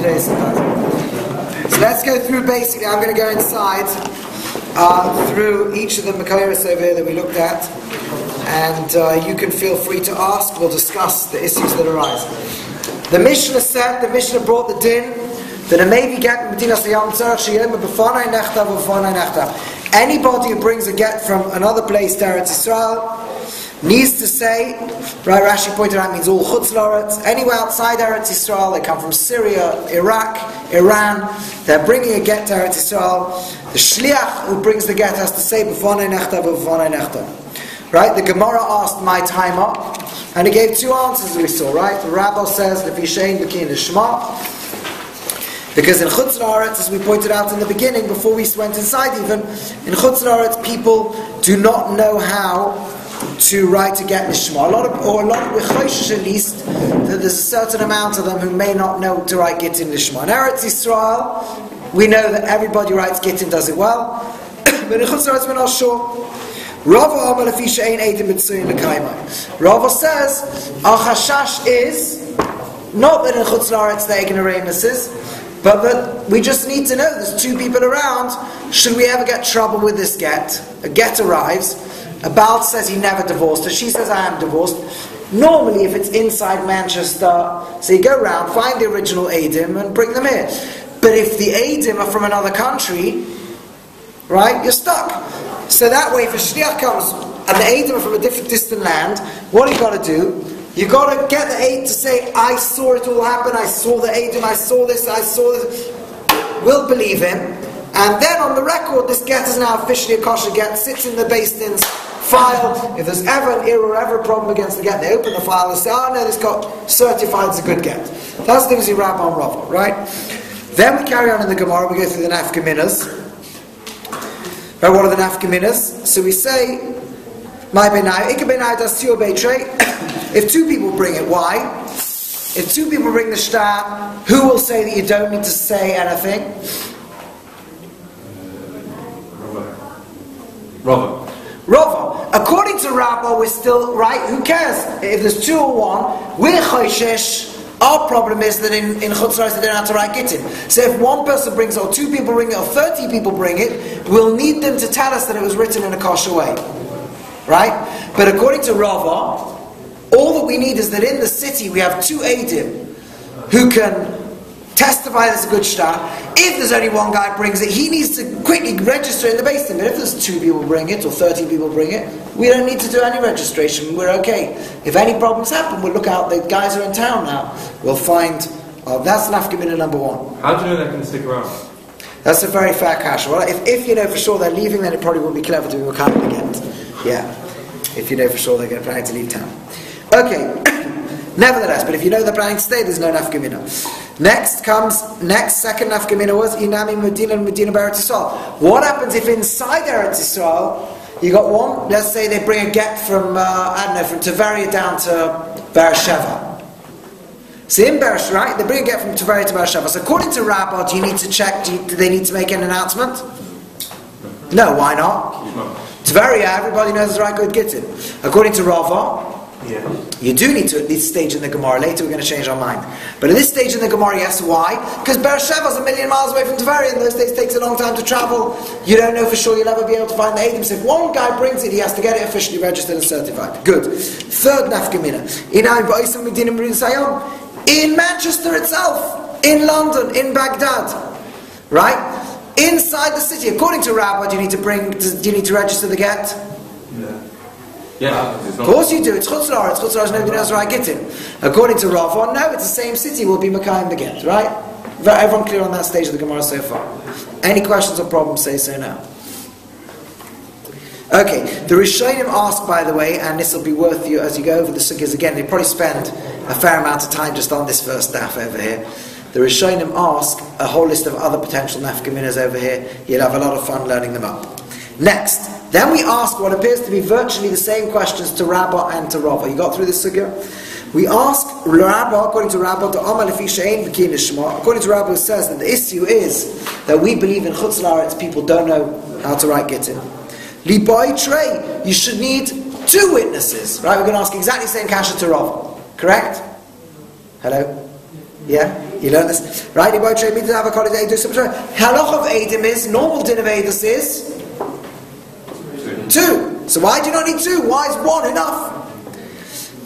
today's Shabbat. So let's go through basically, I'm going to go inside through each of the Makairos over here that we looked at, and you can feel free to ask. We'll discuss the issues that arise. The Mishnah said, the Mishnah brought the din that a maybe get Medina Sayam Tzarech Sheyom B'Fanai Nechtav B'Fanai Nechtav. Anybody who brings a get from another place to Eretz Yisrael needs to say, right, Rashi pointed out, means all Chutz La'aretz, anywhere outside Eretz Yisrael. They come from Syria, Iraq, Iran. They're bringing a get to Eretz Yisrael. The Shliach who brings the get has to say B'Fanai Nechtav B'Fanai Nechtav. Right? The Gemara asked my timer, and he gave two answers we saw, right? The Rabbi says, Lefi Shein B'Kin L'Shma. Because in Chutz La'aretz, as we pointed out in the beginning, before we went inside even, in Chutz La'aretz, people do not know how to write a get Nishma. A lot of B'Choishish at least, that there's a certain amount of them who may not know to write Gitin Nishma. In Eretz Yisrael, we know that everybody writes Gitin, does it well. But in Chutz La'aretz, we're not sure. Rava says, our chashash is not that in Chutz La'aretz they're ignoramuses, but that we just need to know there's two people around. Should we ever get trouble with this get? A get arrives. A Baal says he never divorced her. She says I am divorced. Normally, if it's inside Manchester, so you go around, find the original Eidim and bring them here. But if the Eidim are from another country, right, you're stuck. So that way, if a Shliach comes and the Eidim are from a different distant land, what do you got to do? You got to get the Eid to say, I saw it all happen, I saw the Eidim, I saw this. We'll believe him. And then on the record, this get is now officially a kosher get, sits in the Beis Din's file. If there's ever an error or ever a problem against the get, they open the file and say, oh no, this got certified as a good get. That's the things you wrap on Rava, right? Then we carry on in the Gemara, we go through the nafkaminas. Right, what are the nafkaminas? So we say, my benai, ika benai das tio beitrei. If two people bring it, why? If two people bring the shtar, who will say that you don't need to say anything? Rava. According to Rabbi, we're still right. Who cares? If there's two or one, we're choishish. Our problem is that in Chutz La'aretz they don't have to write Gittin. So if one person brings it, or two people bring it, or 30 people bring it, we'll need them to tell us that it was written in a kosher way. Right? But according to Rava, all that we need is that in the city we have two Eidim who can testify that it's a good shtar. If there's only one guy who brings it, he needs to quickly register in the Beis Din. But if there's two people bring it, or 30 people bring it, we don't need to do any registration. We're okay. If any problems happen, we'll look out. The guys are in town now. We'll find. That's nafkamina number one. How do you know they're going to stick around? That's a very fair cash. Well, if you know for sure they're leaving, then it probably wouldn't be clever to do a kind again. Yeah. If you know for sure they're planning to leave town. Okay. Nevertheless, but if you know they're planning to stay, there's no nafkamina. Second nafkamina was Inami Medina and Medina Eretz Yisrael. What happens if inside Eretz Yisrael you got one? Let's say they bring a get from from Tveria down to Beersheva. So in Beersheva, right? They bring a get from Tveria to Beersheva. So according to Rabbi, do you need to check? Do they need to make an announcement? No. Why not? Tveria, everybody knows the right good Gittin. According to Rava, you do need to at this stage in the Gemara. Later we're going to change our mind. But at this stage in the Gemara, yes. Why? Because Beersheva is 1,000,000 miles away from Tveria. In those days it takes a long time to travel. You don't know for sure you'll ever be able to find the Eidim. So if one guy brings it, he has to get it officially registered and certified. Good. Third nafkamina. In Manchester itself, in London, in Baghdad. Right? Inside the city. According to Rabbi, do you need to register the get? Yeah. Of course you do. It's Chutz La'aretz. Chutz La'aretz, nobody knows where I get it. According to Rava, no, it's the same city. We'll be Makayim the get, right? Everyone clear on that stage of the Gemara so far? Any questions or problems, say so now. Okay, the Rishonim ask, by the way, and this will be worth you as you go over the sugyas again. They probably spend a fair amount of time just on this first daf over here. The Rishonim ask a whole list of other potential nafkaminas over here. You'll have a lot of fun learning them up. Next, then we ask what appears to be virtually the same questions to Rabba and to Rava. You got through this sugya? We ask Rabba, according to Rabba, according to Rabba, who says that the issue is that we believe in Chutz La'aretz people don't know how to write Gittin. Libai Trey, you should need two witnesses. Right, we're going to ask exactly the same kasha to Rava. Correct? Hello? Yeah? You learn this, right? Halach of Eidim is, normal din of Eidus is 2. So why do you not need 2? Why is 1 enough?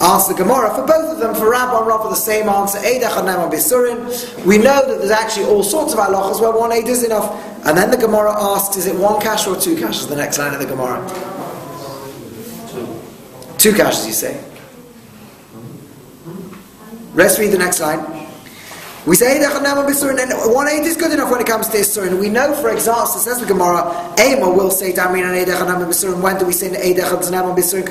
Ask the Gemara for both of them. For Rabbi and Rav, the same answer. Eidach and Neman Bisurin. We know that there's actually all sorts of halachas where 1 Eid is enough. And then the Gemara asks, is it 1 kasha or 2 kashas? The next line of the Gemara. 2 kashas, you say. Let's read the next line. We say Eidach and Neman Bisurin, and 1 Eid is good enough when it comes to Isurin. We know, for example, says the Gemara, Ema will say Damin and Eidach and Neman Bisurin. When do we say Eidach and Neman Bisurin?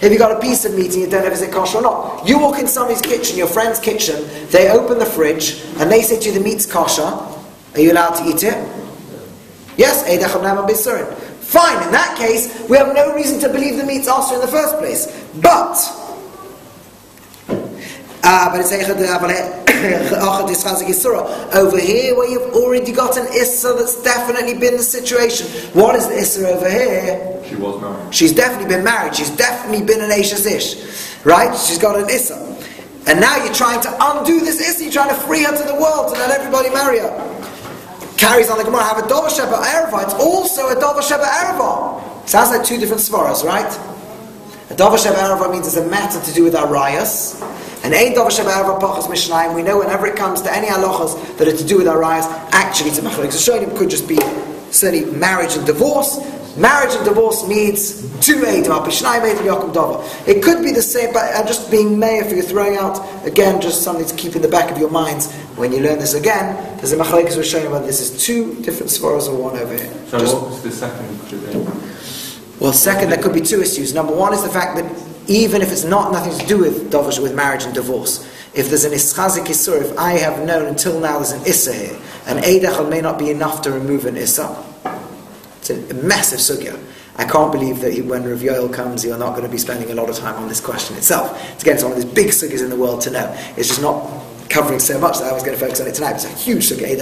If you got a piece of meat and you don't know if it's kosher or not, you walk in somebody's kitchen, your friend's kitchen, they open the fridge and they say to you the meat's kosher. Are you allowed to eat it? Yes, Eidach and Neman Bisurin. Fine, in that case, we have no reason to believe the meat's kosher in the first place. But it's over here where you've already got an Issa that's definitely been the situation. What is the Issa over here? She was married. She's definitely been married. She's definitely been an Eishes Ish. Right? She's got an Issa. And now you're trying to undo this Issa. You're trying to free her to the world and let everybody marry her. Carries on the Gemara, have a Dova Sheba Ereva. It's also a Dova Sheba Ereva. Sounds like 2 different svaras, right? A Dova Sheba Ereva means it's a matter to do with Arayas. And Ein Dova Sheba Ereva Pachas Mishnayim, we know whenever it comes to any halachas that are to do with Arayas, actually it's a machlokes. So showing could just be certainly marriage and divorce. Marriage and divorce means 2 Eidim, Pishnayim Eidim Yakum Dova. It could be the same, but I'm just being mayor for you, throwing out, again, just something to keep in the back of your minds. When you learn this again, there's a machlokes we're showing about this is 2 different svaras or 1 over here. So what was the second? Well, second, there could be 2 issues. Number 1 is the fact that even if it's not nothing to do with dovash, with marriage and divorce, if there's an ischazik isur, if I have known until now there's an issa here, an eidachal may not be enough to remove an issa. It's a massive sugya. I can't believe that when Rav Yoel comes, you're not going to be spending a lot of time on this question itself. It's again, it's one of these big sugyas in the world to know. It's just not covering so much that I was going to focus on it tonight. It's a huge sugya.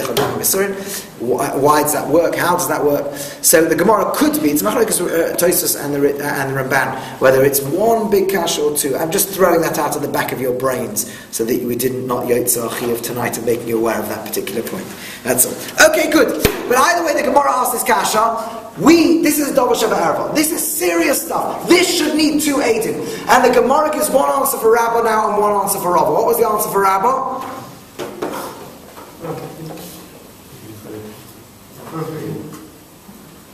Why does that work? How does that work? So the Gemara could be, it's machlokes Tosfos and the Ramban, whether it's 1 big kasha or 2. I'm just throwing that out of the back of your brains so that we didn't not yotzah chiyuv tonight and making you aware of that particular point. That's all. Okay, good. But either way, the Gemara asks this kasha. This is a Dova Sheva Ereva. This is serious stuff. This should need 2 Eidim. And the Gemara gives 1 answer for Rabbah now and 1 answer for Rabbah. What was the answer for Rabbah?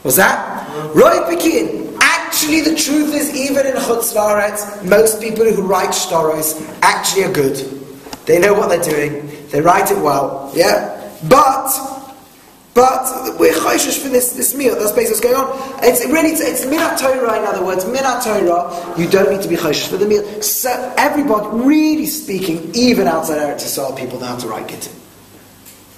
Was that? Roy Pekin. Actually, the truth is, even in Chutz La'aretz, most people who write shtaros actually are good. They know what they're doing. They write it well. Yeah? But we're chayshish for this meal. That's basically what's going on. It's minat Torah, in other words. Minat Torah, you don't need to be chayshish for the meal. So everybody, really speaking, even outside Eretz Yisrael, people know how to write Gitin.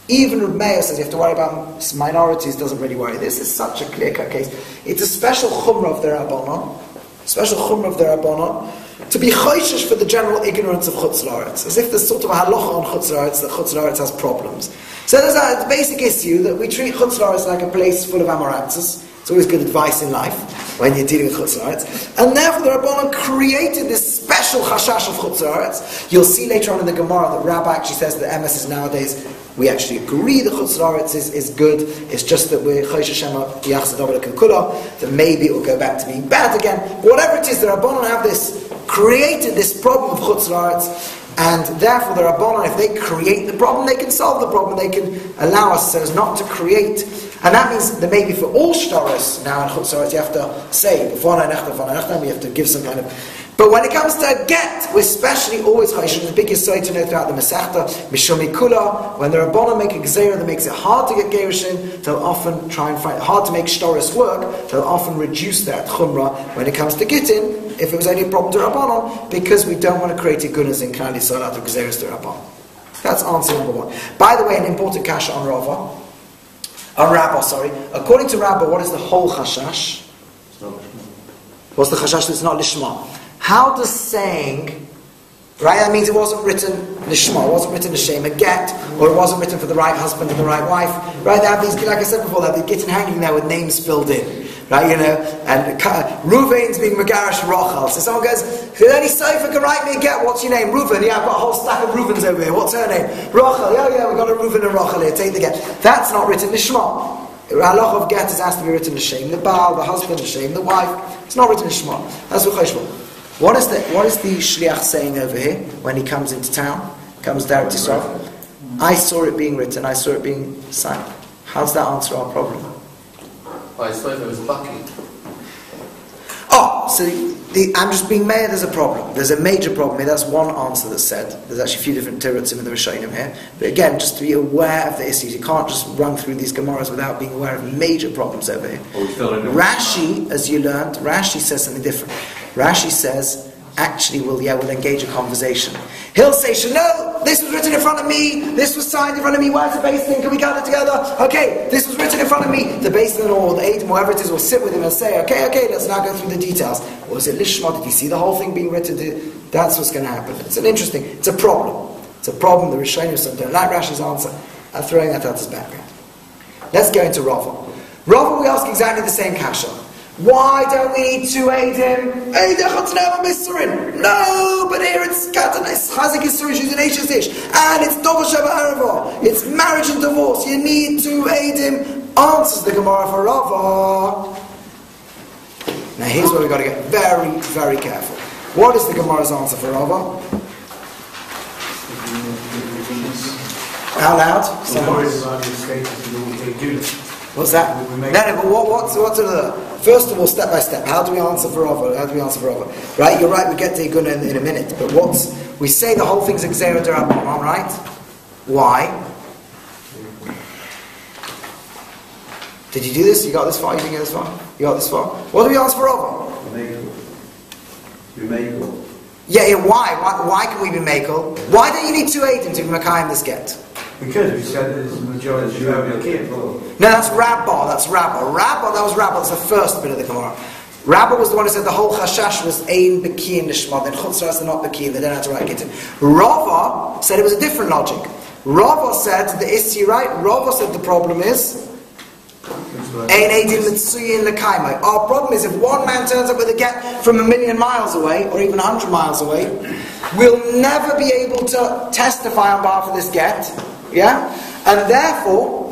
Even Reb Meir says you have to worry about minorities, doesn't really worry. This is such a clear-cut case. It's a special chumrah of the Rabbanon. To be chayshish for the general ignorance of Chutz La'aretz. As if there's sort of a halacha on Chutz La'aretz that Chutz La'aretz has problems. So there's a basic issue that we treat Chutz La'aretz like a place full of amaranthus. It's always good advice in life when you're dealing with Chutz La'aretz. And therefore the Rabbanon created this special chashash of Chutz La'aretz. You'll see later on in the Gemara that Rabbi actually says that MS is nowadays, we actually agree that Chutz La'aretz is good. It's just that we're Choshe Shema Yachzad Avla Kukula, that maybe it will go back to being bad again. But whatever it is, the Rabbanon have created this problem of Chutz La'aretz, and therefore the Rabbanon, if they create the problem, they can solve the problem. They can allow us so as not to create. And that means that maybe for all shtaros now in Chutz La'aretz you have to say b'fonai nechta, we have to give some kind of. But when it comes to a get, we're especially always chayshish. The biggest side to know throughout the Masechta, Mishumi Kula, when the Rabbanon make a gzeira that makes it hard to get gerushin, they'll often try and find hard to make shtaros work. They'll often reduce that chumrah when it comes to Gittin, if it was only a problem to Rabbanon, because we don't want to create a gunas in Klal Yisrael out of gezeiras to Rabbanon. That's answer number 1. By the way, an important kasha on Rabbah. According to Rabbah, what is the whole chashash? What's the chashash that's not lishma? How does saying, right, that means it wasn't written lishma, it wasn't written l'shem a get, or it wasn't written for the right husband and the right wife, right? They have these, like I said before, they have the Gittin hanging there with names filled in. right? And Reuven's being Megarish Rochel. So someone goes, if any Sefer can write me a get, what's your name? Reuven. Yeah, I've got a whole stack of Reuvens over here. What's her name? Rochel. Yeah, we've got a Reuven and Rochel here. Take the get. That's not written Nishma. Halach of get is asked to be written to shame the Baal, the husband, to shame the wife. It's not written Nishma. That's what Cheshbon. What is the Shliach saying over here when he comes into town? Comes down to Israel. I saw it being written. I saw it being signed. How's that answer our problem? I thought it was Bucky. Oh, so I'm just being mad. There's a problem. There's a major problem here. That's one answer that's said. There's actually a few different tirutzim in the Rishonim here. But again, just to be aware of the issues. You can't just run through these Gemaras without being aware of major problems over here. Rashi, as you learned, Rashi says something different. Rashi says, actually, we'll engage a conversation. He'll say, no, this was written in front of me, this was signed in front of me, where's the Beis Din? Can we gather together? Okay, this was written in front of me. The Beis Din or the Eidim, whoever it is, will sit with him and say, okay, let's now go through the details. Or is it Lishma? Did you see the whole thing being written? That's what's going to happen. It's a problem. It's a problem. The Rishonim don't like Rashi's answer. I'm throwing that out as background. Let's go into Rava. Rava, we ask exactly the same kasha. Why don't we need two Eidim? No, but here it's Chazik Yisur, she's an Eishes Ish. And it's Dova Sheva Ereva. It's marriage and divorce. You need two Eidim. Answers the Gemara for Rava. Now here's where we've got to get very, very careful. What is the Gemara's answer for Rava? How loud? What's that? No, but what's another? First of all, step by step, how do we answer for Rava? Right, you're right, we get to Iguna in a minute, but we say the whole thing's Exera D'Rabbanan, right? Why? Did you do this? You got this far? You didn't get this far? You got this far? What do we answer for Rava? Yeah, why? Why can we be Mekel? Why don't you need two Eidim to be Makayim this get? Because we said that the majority of the kid. No, that's Rabbah. That was Rabbah. That's the first bit of the Gemara. Rabbah was the one who said the whole Chashash was Ein B'ki in Nishma. Then Chutzras are not B'ki. They don't have to write Gitin. Rava said it was a different logic. Rava said the issue, right? Rava said the problem is Ein Eidim Mitsuyin L'Kaimai. Our problem is if one man turns up with a get from 1,000,000 miles away, or even 100 miles away, we'll never be able to testify on behalf of this get. Yeah? And therefore,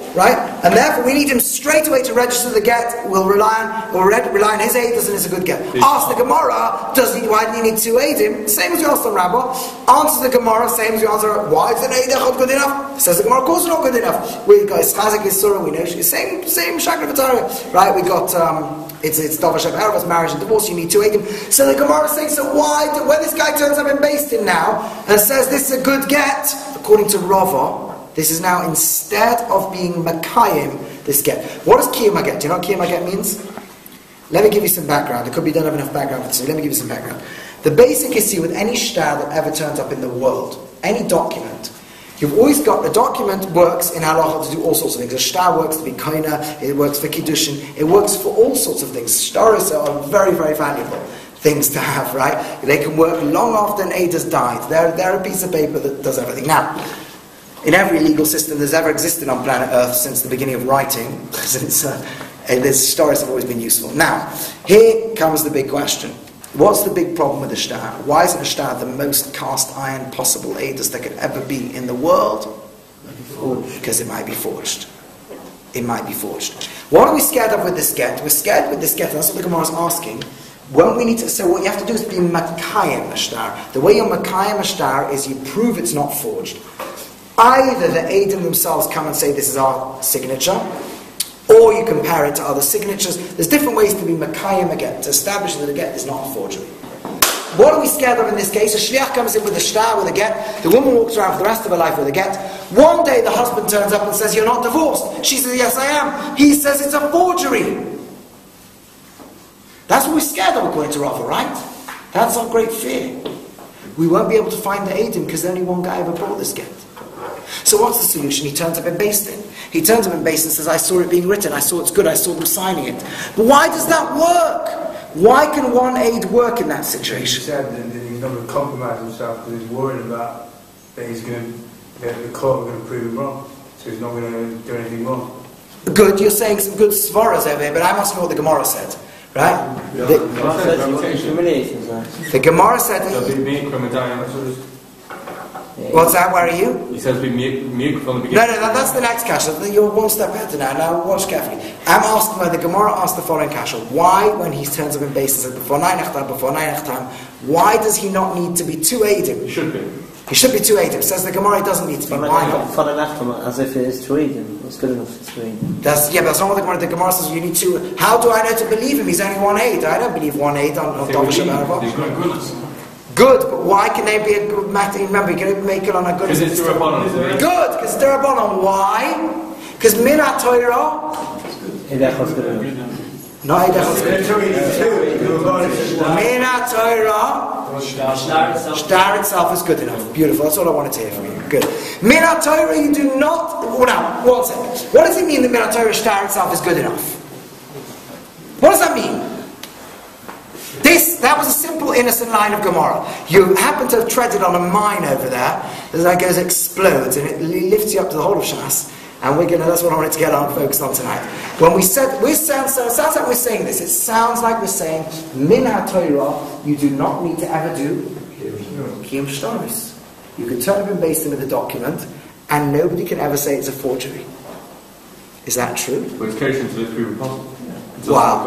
we need him straight away to register the get. We'll rely on his aid as it's a good get. Ask the Gemara, why do you need two aidim? Same as we asked on Rabbah. Answer the Gemara, same as we answer, why is an aid echad good enough? Says the Gemara, of course it's not good enough. We got Chazik Yisur, we know same Shakra V'Tarah. Right, we got it's Dava Sheva Ereva, marriage and divorce, you need two aidim. So the Gemara is saying, so why when this guy turns up in Beis Din now and says this is a good get, according to Rava, this is now instead of being Makayim, this get. What does Kiyum get? Do you know what Kiyum get means? Let me give you some background. It could be don't have enough background for this, so let me give you some background. The basic issue with any shtar that ever turns up in the world, any document, you've always got, the document works in halacha to do all sorts of things. A shtar works to be koina, it works for kiddushin, it works for all sorts of things. Shtaros are very, very valuable things to have, right? They can work long after an aid has died. They're a piece of paper that does everything. Now, in every legal system that's ever existed on planet Earth since the beginning of writing, since these stories have always been useful. Now, here comes the big question. What's the big problem with the shtar? Why isn't a shtar the most cast iron possible edus that could ever be in the world? Because it might be forged. It might be forged. What are we scared of with this get? We're scared with this get, and that's what the Gemara is asking. When we need to, so what you have to do is be Makayim a shtar. The way you're Makayim a shtar is you prove it's not forged. Either the Eidim themselves come and say this is our signature, or you compare it to other signatures. There's different ways to be Makayim a get, to establish that a get is not a forgery. What are we scared of in this case? A shliach comes in with a shtar, with a get. The woman walks around for the rest of her life with a get. One day the husband turns up and says, you're not divorced. She says, yes I am. He says it's a forgery. That's what we're scared of according to Rava, right? That's our great fear. We won't be able to find the Eidim because only one guy ever brought this get. So what's the solution? He turns up in Beis Din. He turns up in Beis Din and says, I saw it being written, I saw it's good, I saw them signing it. But why does that work? Why can one aid work in that situation? He said that he's not going to compromise himself because he's worried about that the court are going to prove him wrong. So he's not going to do anything wrong. Good, you're saying some good svaras over here, but I'm asking what the Gemara said. Right? The Gemara said... What's that? Where are you? He says be meek from the beginning. No, that's the next kasha. You're one step better now. Now watch carefully. I'm asking where the Gemara asked the following kasha. Why, when he turns up in basis at before 9 time, why does he not need to be 2 Eidim? He should be. He should be 2 Eidim. Says the Gemara, he doesn't need to be. Why not? As if it is 2 Eidim. It's good enough for 2 Eidim. But that's not what the Gemara. The Gemara says you need 2. How do I know to believe him? He's only 1 Eid. I don't believe 1 Eid on Dovish America. Good, but why can they be a good matter? Remember, you can make it on a good. Because it's Durabonon. Good, because it's Durabonon. Why? Because Min HaTorah. No, Min HaTorah. Shtar itself is good enough. Beautiful. That's all I wanted to hear from you. Good. Min HaTorah, you do not. Now, 1 second. What does it mean that Min HaTorah Shtar itself is good enough? What does that mean? That was a simple, innocent line of Gemara. You happen to have treaded on a mine over there that goes explodes and it lifts you up to the whole of Shas. And that's what I wanted to get on focused on tonight. When it sounds like we're saying this. It sounds like we're saying Min HaTorah, you do not need to ever do Kiyum Shtaris. You can turn up and base them with a document, and nobody can ever say it's a forgery. Is that true? But it's kosher to live through possible. Wow.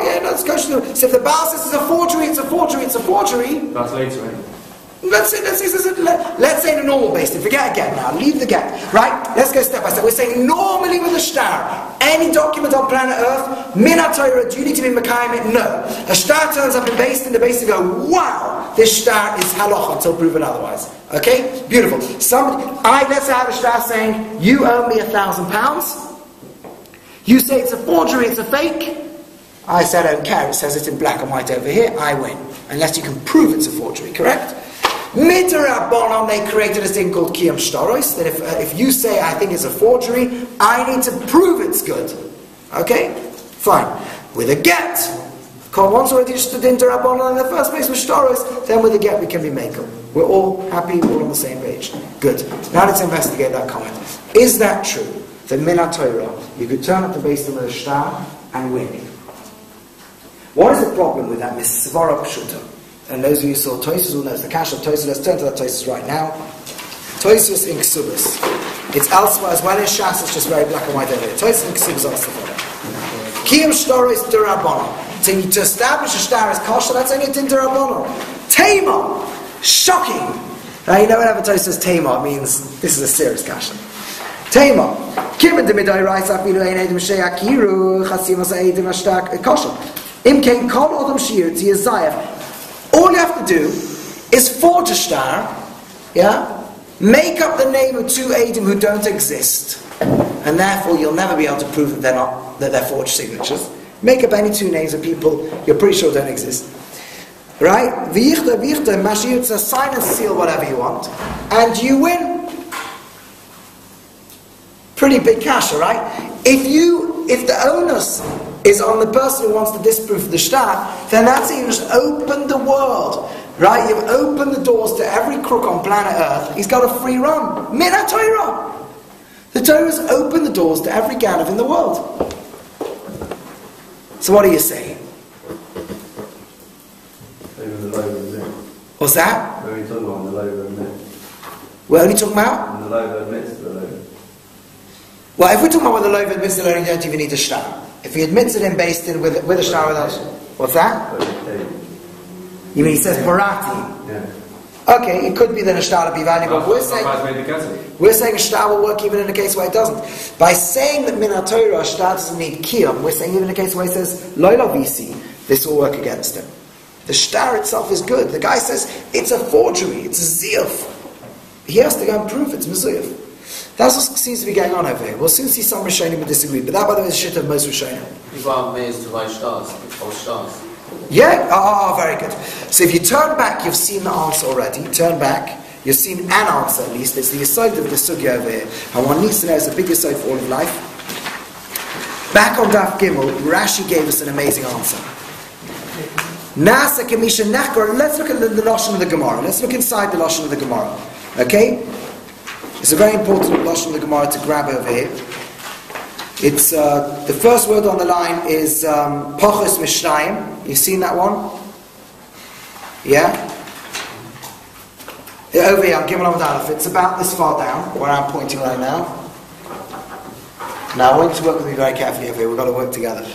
Yeah, no, it's kosher. So if the Baal says it's a forgery, it's a forgery, it's a forgery. That's later, anyway. Let's say in a normal basis. Forget again now. Leave the gap. Right? Let's go step by step. We're saying normally with a shtar, any document on planet Earth, Min HaTorah, do you need to be Mekayim it? No. A shtar turns up in the base and go, wow, this shtar is halacha until proven otherwise. Okay? Beautiful. Let's say I have a shtar saying, you owe me £1,000. You say it's a forgery, it's a fake. I said I don't care. It says it in black and white over here. I win. Unless you can prove it's a forgery, correct? Midrabanan, they created a thing called Kiyum Shtaros, that if you say I think it's a forgery, I need to prove it's good. Okay? Fine. With a get, once already stood in Darabanan in the first place with Shtaros, then with a get we can be makel. We're all happy, we're all on the same page. Good. Now let's investigate that comment. Is that true? That Min HaTorah, you could turn up the base of a shtar and win. What is the problem with that Misvara Pshuta? And those of you who saw Toysus will know the cash of Toysus. Let's turn to that Toysus right now. Toysus in Ksubas. It's elsewhere as well as Shas. It's just very black and white over here. Toysus in Ksubas also the following. Kiyum Shtaris Durabonon. To establish a shtar as kosher, that's only a din Durabonon. Tema. Shocking. Now you know whenever Toysus says Tema, it means this is a serious kasha. Tema. Kimin de midai rice afilu ein edim sheyakiru chasimas edim ashtak kosher. Imkein kol odom shir to Yezayah. All you have to do is forge a shtar, make up the name of 2 Eidim who don't exist, and therefore you'll never be able to prove that they're forged signatures. Make up any 2 names of people you're pretty sure don't exist. Right? V'yichta, mashiyutza, sign and seal whatever you want, and you win. Pretty big kasha, right? If the onus is on the person who wants to disprove the shtar, then that's it. You just open the world, right? You've opened the doors to every crook on planet Earth. He's got a free run. Min HaTorah. The Torah's opened the doors to every Ganav in the world. So what are you saying? What's that? We're only talking about the logo admits. We're only talking about? And the logo admits the logo. Well, if we're talking about whether the logo admits the logo, you don't even need a shtar. If he admits it in based in with a shtar without, what's that? You mean he says parati? Yeah. Okay, it could be that a shtar will be valuable, but we're saying a shtar will work even in a case where it doesn't. By saying that Min HaTorah, a shtar doesn't need kiyum, we're saying even in a case where it says loyla visi, this will work against him. The shtar itself is good. The guy says it's a forgery, it's a ziyuf. He has to go and prove it's mezuyuf. That's what seems to be going on over here. We'll soon see some Rishonim who disagree, but that, by the way, is shit of most Rishonim. People are amazed to buy stars, old stars. Yeah? Very good. So if you turn back, you've seen the answer already. Turn back, you've seen an answer at least. It's the yesod of the sugya over here. And one needs to know it's a big yesod for all of life. Back on Daf Gimel, Rashi gave us an amazing answer. Nasa Kamisha Nachkor. Let's look at the Lashon of the Gemara. Let's look inside the Lashon of the Gemara. Okay? It's a very important Lashon of the Gemara to grab over here. It's the first word on the line is Pochus Mishnayim. You've seen that one? Yeah? Over here, Gimel Amud Aleph. It's about this far down, where I'm pointing right now. Now, I want you to work with me very carefully over here. We've got to work together.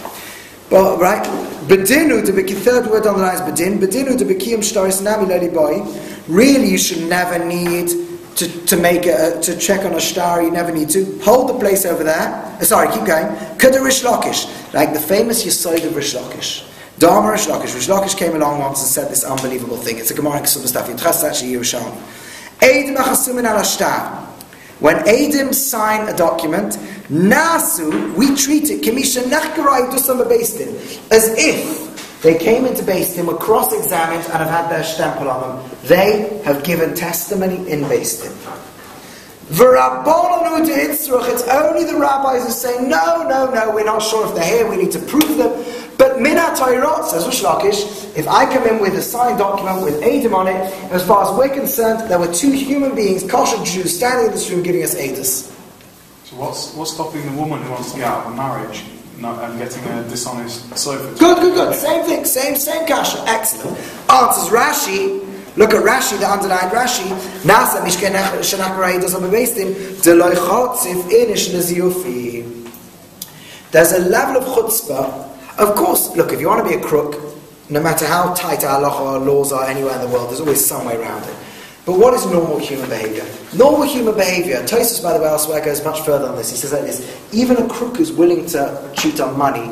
But, right? Bedinu, the third word on the line is Bedin. Bedinu, the Bekiyam Shtaris Nami Leli Boy. Really, you should never need to make to check on a star. You never need to. Hold the place over there. Sorry, keep going. Kada Rish Lakish. Like the famous Yesod of Rish Lakish. Dharma Rish Lakish. Rish Lakish came along once and said this unbelievable thing. It's a Gemara in Kesubah stuff. It's actually Yerushalmi. Eidim Achasumin al Ashtar. When Eidim sign a document, Nasu, we treat it as if they came into Beis Din, were cross-examined and have had their stempel on them. They have given testimony in Beis Din. It's only the rabbis who say, no, we're not sure if they're here, we need to prove them. But Minat Tayrot, says Rish Lakish, if I come in with a signed document with Eidim on it, as far as we're concerned, there were two human beings, kosher Jews, standing in this room giving us Eidos. So what's stopping the woman who wants to get out of a marriage and getting a dishonest sofa? Good. Same thing, same kasha. Excellent. Answers Rashi. Look at Rashi, the underlined Rashi. Nasa mishken shenachar Eidos on the Beis Din deloi chotzif inish neziyufi. There's a level of chutzpah. Of course, look, if you want to be a crook, no matter how tight our laws are anywhere in the world, there's always some way around it. But what is normal human behavior? Normal human behavior, Tosfos, by the way, elsewhere goes much further on this. He says like this: even a crook who's willing to cheat on money,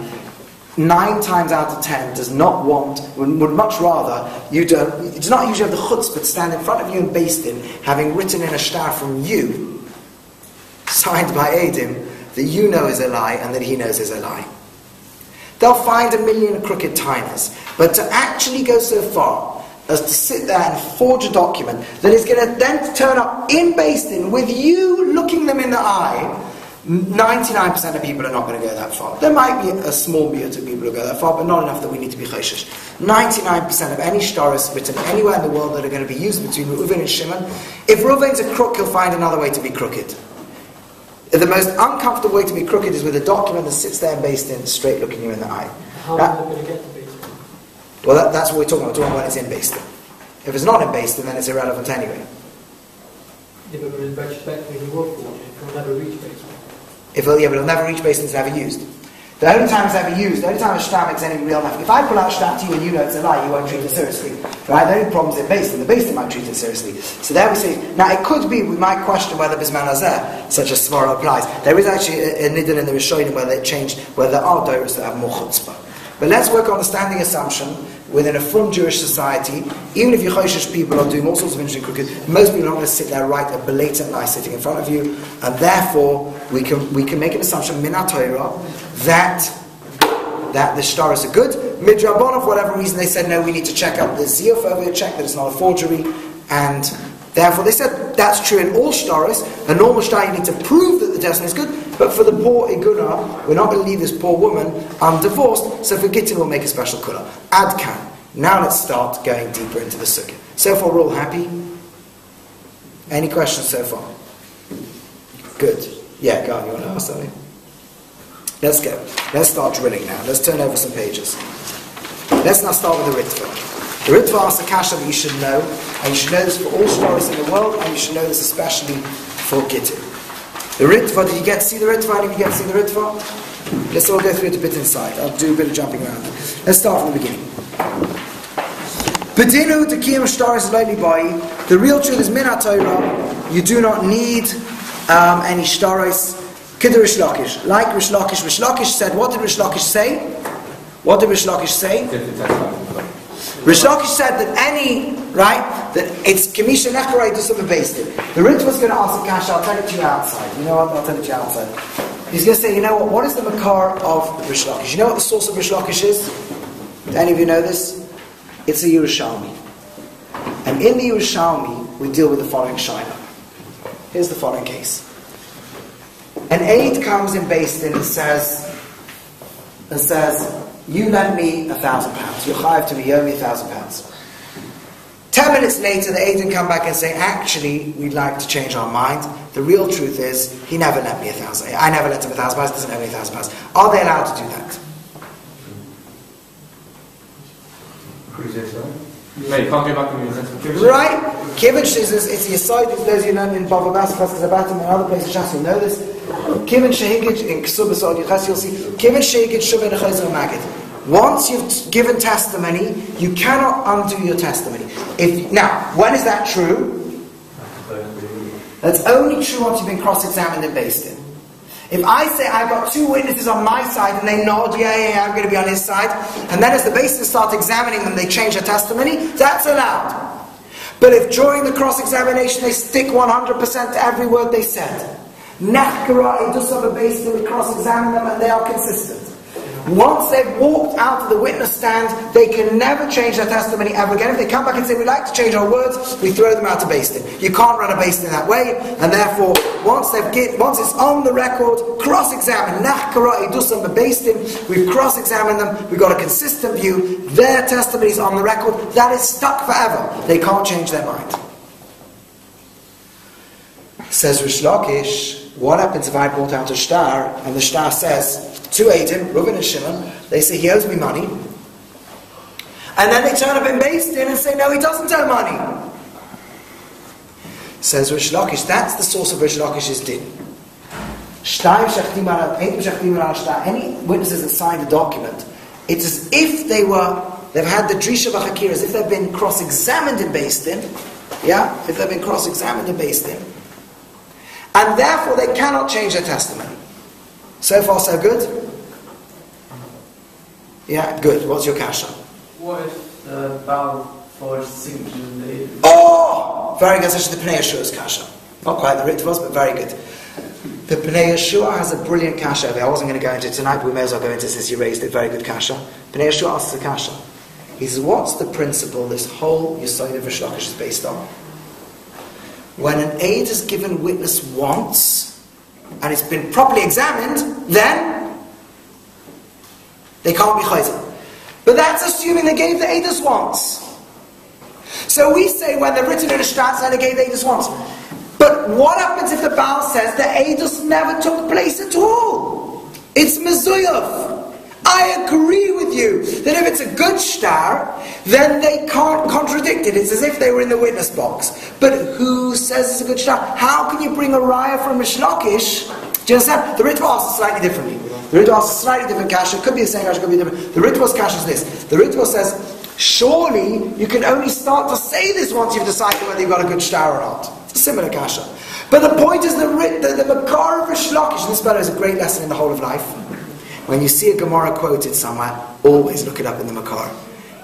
9 times out of 10 does not want, would much rather you don't. It does not usually have the chutzpah to stand in front of you in Beis Din, having written in a shtar from you, signed by Eidim, that you know is a lie and that he knows is a lie. They'll find 1,000,000 crooked tiners, but to actually go so far as to sit there and forge a document that is going to then turn up in Beis Din with you looking them in the eye, 99% of people are not going to go that far. There might be a small bit of people who go that far, but not enough that we need to be choshesh. 99% of any shtaros written anywhere in the world that are going to be used between Reuven and Shimon, if Reuven's a crook, he'll find another way to be crooked. The most uncomfortable way to be crooked is with a document that sits there in Beis Din, straight looking you in the eye. How are they going to get to Beis Din? Well, that's what we're talking about. We're talking about when it's in Beis Din. If it's not in Beis Din, then it's irrelevant anyway. Yeah, but in retrospect, when you work for it, it'll never reach Beis Din. But it'll never reach Beis Din, it's never used. The only time it's ever used, the only time a shtar makes any real enough. If I pull out a shtar to you and you know it's a lie, you won't treat it seriously. Right? The only problem is in Beis Din. The Beis Din might treat it seriously. So there we say, now it could be, we might question whether Bisman Hazeh, such a svara applies. There is actually a nidin in the Rishonim where they changed, where there are doros that have more chutzpah. But let's work on the standing assumption, within a from Jewish society, even if Yechoshesh people are doing all sorts of interesting crooked, most people are not going to sit there and write a blatant lie sitting in front of you, and therefore we can make an assumption, min ha-Torah, that the shtaros are good. Midrabon, for whatever reason, they said, no, we need to check up the ziyuf over here, check that it's not a forgery, and therefore they said, that's true in all shtaros. A normal shtar, you need to prove that the testimony is good, but for the poor iguna, we're not going to leave this poor woman undivorced, so for Gitin we'll make a special kula. Adkan. Now let's start going deeper into the sukkah. So far we're all happy? Any questions so far? Good. Yeah, go on, you want to ask something? Let's go. Let's start drilling now. Let's turn over some pages. Let's now start with the Ritva. The Ritva asks a kasha that you should know, and you should know this for all stories in the world, and you should know this especially for Gitin. The Ritva, did you get to see the Ritva? Any of you get to see the Ritva? Let's all go through it a bit inside. I'll do a bit of jumping around. Let's start from the beginning. Bedinu Tekiyam Shtaris Loli Bai. The real truth is min ha-Torah. You do not need any shtaris. Kid Rish Lakish. Like Rish Lakish. Rish Lakish said, what did Rish Lakish say? What did Rish Lakish say? Rish Lakish said that that it's Kamisha Necharai to some Beis Din. The Ritva was going to ask the kasha, I'll tell it to you outside. You know what? I'll tell it to you outside. He's going to say, you know what is the makar of Rish Lakish? You know what the source of Rish Lakish is? Do any of you know this? It's a Yerushalmi. And in the Yerushalmi, we deal with the following shaila. Here's the following case. An aide comes in Beis Din and says, you lend me £1,000. You're chayav to me, you owe me £1,000. 10 minutes later, the Aiden come back and say, actually, we'd like to change our mind. The real truth is, he never lent me £1,000. I never lent him £1,000, doesn't owe me £1,000. Are they allowed to do that? Who's this, right? No, you can't go back and use it. Right? Kivin says it's the aside, those you learn in Bava Baskas, Zabatim, and other places, Shas will know this. Kivin Shehigid, in Ksubas on Yuchas, you'll see, Kivin Shehigid, Shuvah, Chazon, Magid. Once you've given testimony, you cannot undo your testimony. Now, when is that true? That's only true once you've been cross-examined and based in. If I say I've got two witnesses on my side and they nod, yeah, I'm going to be on his side, and then as the basis starts examining them, they change their testimony, that's allowed. But if during the cross-examination they stick 100% to every word they said, Nachkara, just have a basis and we cross-examine them and they are consistent. Once they've walked out of the witness stand, they can never change their testimony ever again. If they come back and say, we'd like to change our words, we throw them out of Beis Din. You can't run a Beis Din that way, and therefore, once it's on the record, cross-examine, we've cross-examined them, we've got a consistent view, their testimony is on the record, that is stuck forever. They can't change their mind. Says Rish Lakish, what happens if I brought out a star, and the star says, to Adim, Reuben and Shimon, they say he owes me money, and then they turn up in Beis Din and say no, he doesn't owe money. Says Rish Lakish, that's the source of Rish Lakish's din. Any witnesses that signed the document, it's as if they've had the Drisha V'Chakir, as if they've been cross-examined in Beis Din, if they've been cross-examined in Beis Din, and therefore they cannot change their testimony. So far, so good? Yeah, good. What's your kasha? What if the Baal forged signatures in the Eden? Oh! Very good. This is the Pnei Yeshua's kasha. Not quite the Ritvos, but very good. The Pnei Yeshua has a brilliant kasha over here. I wasn't going to go into it tonight, but we may as well go into it since you raised it. Very good kasha. Pnei Yeshua asks the kasha. He says, what's the principle this whole Yesod of Rish Lakish is based on? When an aid is given witness once, and it's been properly examined, then they can't be chayzer. But that's assuming they gave the edus once. So we say when they're written in a shtat, they gave the edus once. But what happens if the Baal says the edus never took place at all? It's mezuyav. I agree with you that if it's a good shtar, then they can't contradict it. It's as if they were in the witness box. But who says it's a good shtar? How can you bring a raya from Rish Lakish? Do you understand? The Ritva asks slightly differently. The Ritva asks a slightly different kasha. It could be the same kasha, it could be different. The Ritva's kasha is this. The Ritva says, surely you can only start to say this once you've decided whether you've got a good shtar or not. It's a similar kasha. But the point is the Makar of Rish Lakish, and this fellow is a great lesson in the whole of life. When you see a Gemara quoted somewhere, always look it up in the Makar.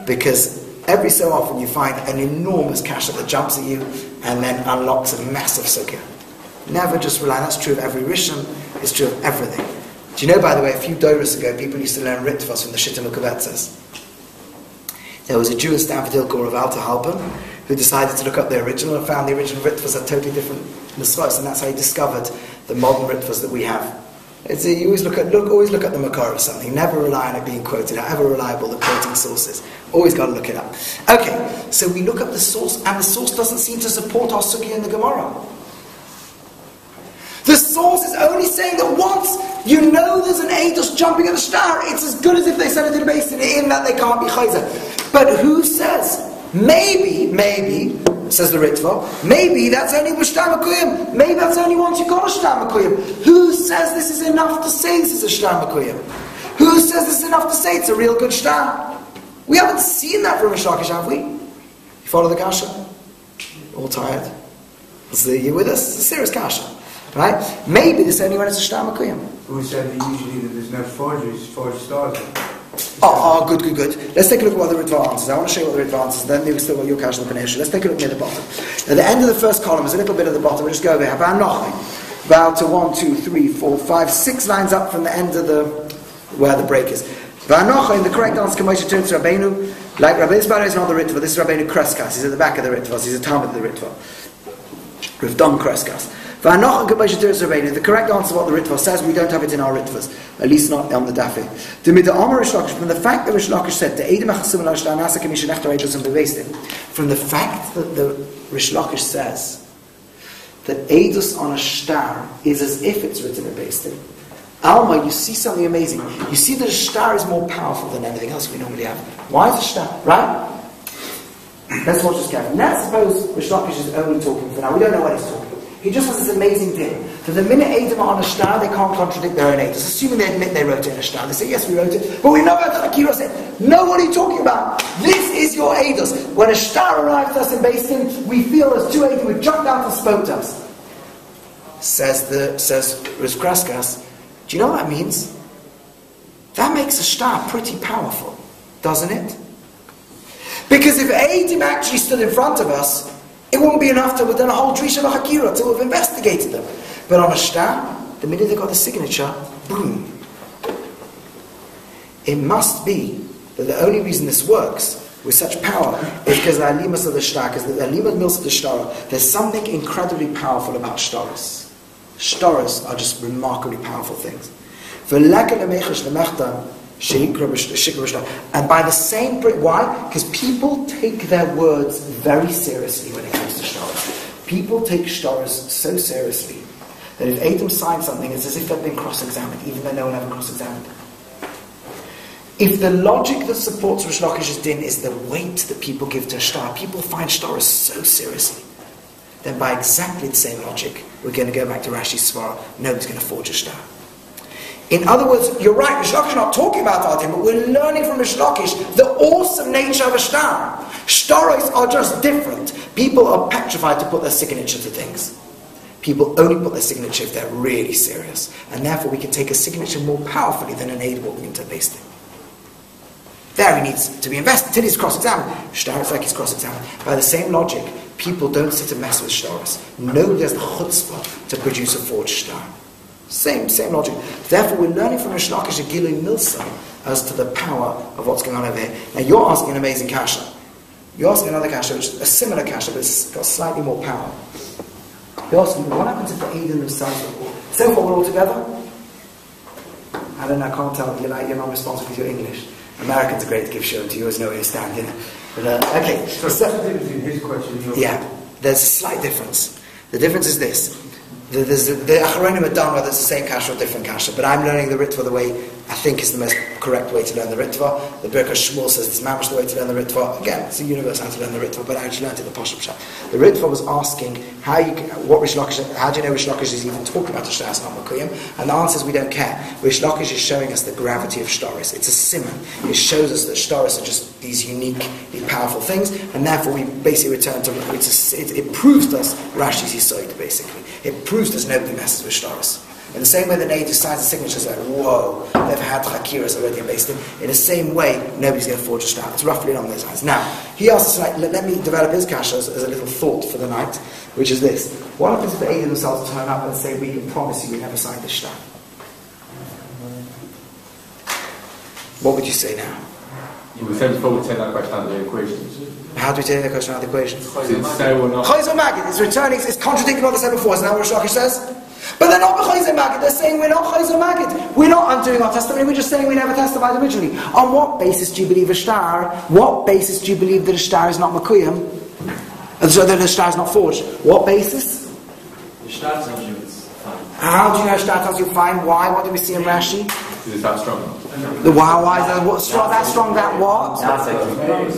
Because every so often you find an enormous kasha that jumps at you and then unlocks a massive sugya. Never just rely, that's true of every Rishon, it's true of everything. Do you know, by the way, a few doros ago, people used to learn Ritvos from the Shita Mukavetzes. There was a Jew in Stanford Hill called Rav Alta Halpern, who decided to look up the original and found the original Ritvos are totally different Nisvos, and that's how he discovered the modern Ritvos that we have. You always look at the Makar of something. Never rely on it being quoted. However reliable the quoting source is. Always got to look it up. Okay, so we look up the source, and the source doesn't seem to support our sugya in the Gemara. The source is only saying that once you know there's an edus jumping at the star, it's as good as if they said it in the basin in that they can't be chayzer. But who says? Maybe, says the Ritva, maybe that's only with shtar makuyim. Maybe that's only once you got a shtar makuyim. Who says this is enough to say this is a shtar makuyim? Who says this is enough to say it's a real good shtar? We haven't seen that from Rish Lakish, have we? You follow the kasha? All tired? You with us? It's a serious kasha. Right? Maybe this only when it's a shtar makuyim. Who said that usually that there's no forged stars? Good. Let's take a look at what the Ritva answers. I want to show you what the Ritva answers, then we've still got your kasha and the Pnei. Let's take a look near the bottom. At the end of the first column is a little bit at the bottom. We'll just go over here. About to 1, 2, 3, 4, 5, 6 lines up from the end of where the break is. V'anocha, in the correct answer, Moshe turns to Rabbeinu, like Rabbi Isbara is not the Ritva. This is Rabbeinu Kreskas. He's at the back of the Ritvas. He's a Talmud of the Ritva. Rav Dom Kreskas. The correct answer is what the Ritva says. We don't have it in our Ritvas, at least not on the Dafi. From the fact that Rish Lakish said, from the fact that the Rish Lakish says that Eidus on a star is as if it's written in Beis Din, Alma, you see something amazing. You see that a star is more powerful than anything else we normally have. Why is a star? Right? Let's watch this carefully. Now suppose Rish Lakish is only talking for now. We don't know what he's talking. He just has this amazing thing. That the minute Eidim are on a star, they can't contradict their own Eidos. Assuming they admit they wrote it in a star. They say, yes, we wrote it. But we know about the Akira said, no, what are you talking about? This is your Eidos. When a star arrives to us in Beis Din, we feel as two Eidim would jump out and spoke to us. Says Riz Kraskas, do you know what that means? That makes a star pretty powerful, doesn't it? Because if Eidim actually stood in front of us, it wouldn't be enough to have done a whole Drisha Hakira to have investigated them. But on a star, the minute they got the signature, boom. It must be that the only reason this works with such power is because the alimas of the star, because the alimas mills of the star, there's something incredibly powerful about shtaras. Shtaras are just remarkably powerful things. And by the same, why? Because people take their words very seriously when it comes to shtaras. People take shtaras so seriously that if Adam signs something, it's as if they've been cross-examined, even though no one ever cross-examined. If the logic that supports Rish Lakish's din is the weight that people give to a shtar, people find shtaras so seriously, then by exactly the same logic, we're going to go back to Rashi's Svara, nobody's going to forge a shtar. In other words, you're right, Rish Lakish is not talking about our din, but we're learning from Rish Lakish the awesome nature of a shtar. Shtaros are just different. People are petrified to put their signature to things. People only put their signature if they're really serious. And therefore we can take a signature more powerfully than an aid walking into a Beis Din. There he needs to be invested till he's cross-examined. Shtar is like he's cross-examined. By the same logic, people don't sit and mess with shtaros. Nobody has the chutzpah to produce a forged shtar. Same logic. Therefore, we're learning from Rish Lakish a Gilui Milsa as to the power of what's going on over here. Now, you're asking an amazing kasha. You're asking another kasha, which is a similar kasha, but it's got slightly more power. You're asking, what happens if the Eidim themselves are all? So far, we're all together? I don't know, I can't tell. You're not responsible for your English. Americans are great to give show to you, always know where you stand, you know. But, okay. So, what's the difference between his question and your question? There's a slight difference. The difference is this. The Acharonim are done whether it's the same kasha or different kasha, but I'm learning the Ritva the way I think is the most correct way to learn the Ritva. The Birkas Shmuel says it's mamash the way to learn the Ritva. Again, it's a universe how to learn the Ritva, but I actually learned it in the Pashup Shah. The Ritva was asking how do you know Rish Lakish is even talking about the Shtaris not Makuyim? And the answer is we don't care. Rish Lakish is showing us the gravity of Shtaris. It's a simon. It shows us that Shtaris are just these uniquely powerful things, and therefore we basically return to it proves to us Rashi's Yisoid, basically. It proves to us nobody messes with Shtaris. In the same way that Native signs the signatures like, whoa, they've had Chakiras already in Beis Din. In the same way, nobody's going to forge a shtar. It's roughly along those lines. Now, he asks us, let me develop his kasha as a little thought for the night, which is this. What happens if the Eidim themselves turn up and say, we can promise you we never signed this shtar? What would you say now? You would say before we take that question out of the equation. How do we take that question out of the equation? Chazon Magid. It's returning, it's contradicting what they said before. Isn't that what Rish Lakish says? But they're not Chazon Magid. They're saying we're not Chazon Magid. We're not undoing our testimony. We're just saying we never testified originally. On what basis do you believe a shtar? What basis do you believe that a shtar is not makuyim? So that a shtar is not forged? What basis? The shtar tells you it's fine. How do you know shtar tells you fine? Why? What do we see in Rashi? Because it's that strong. Why is that strong? That strong? That what?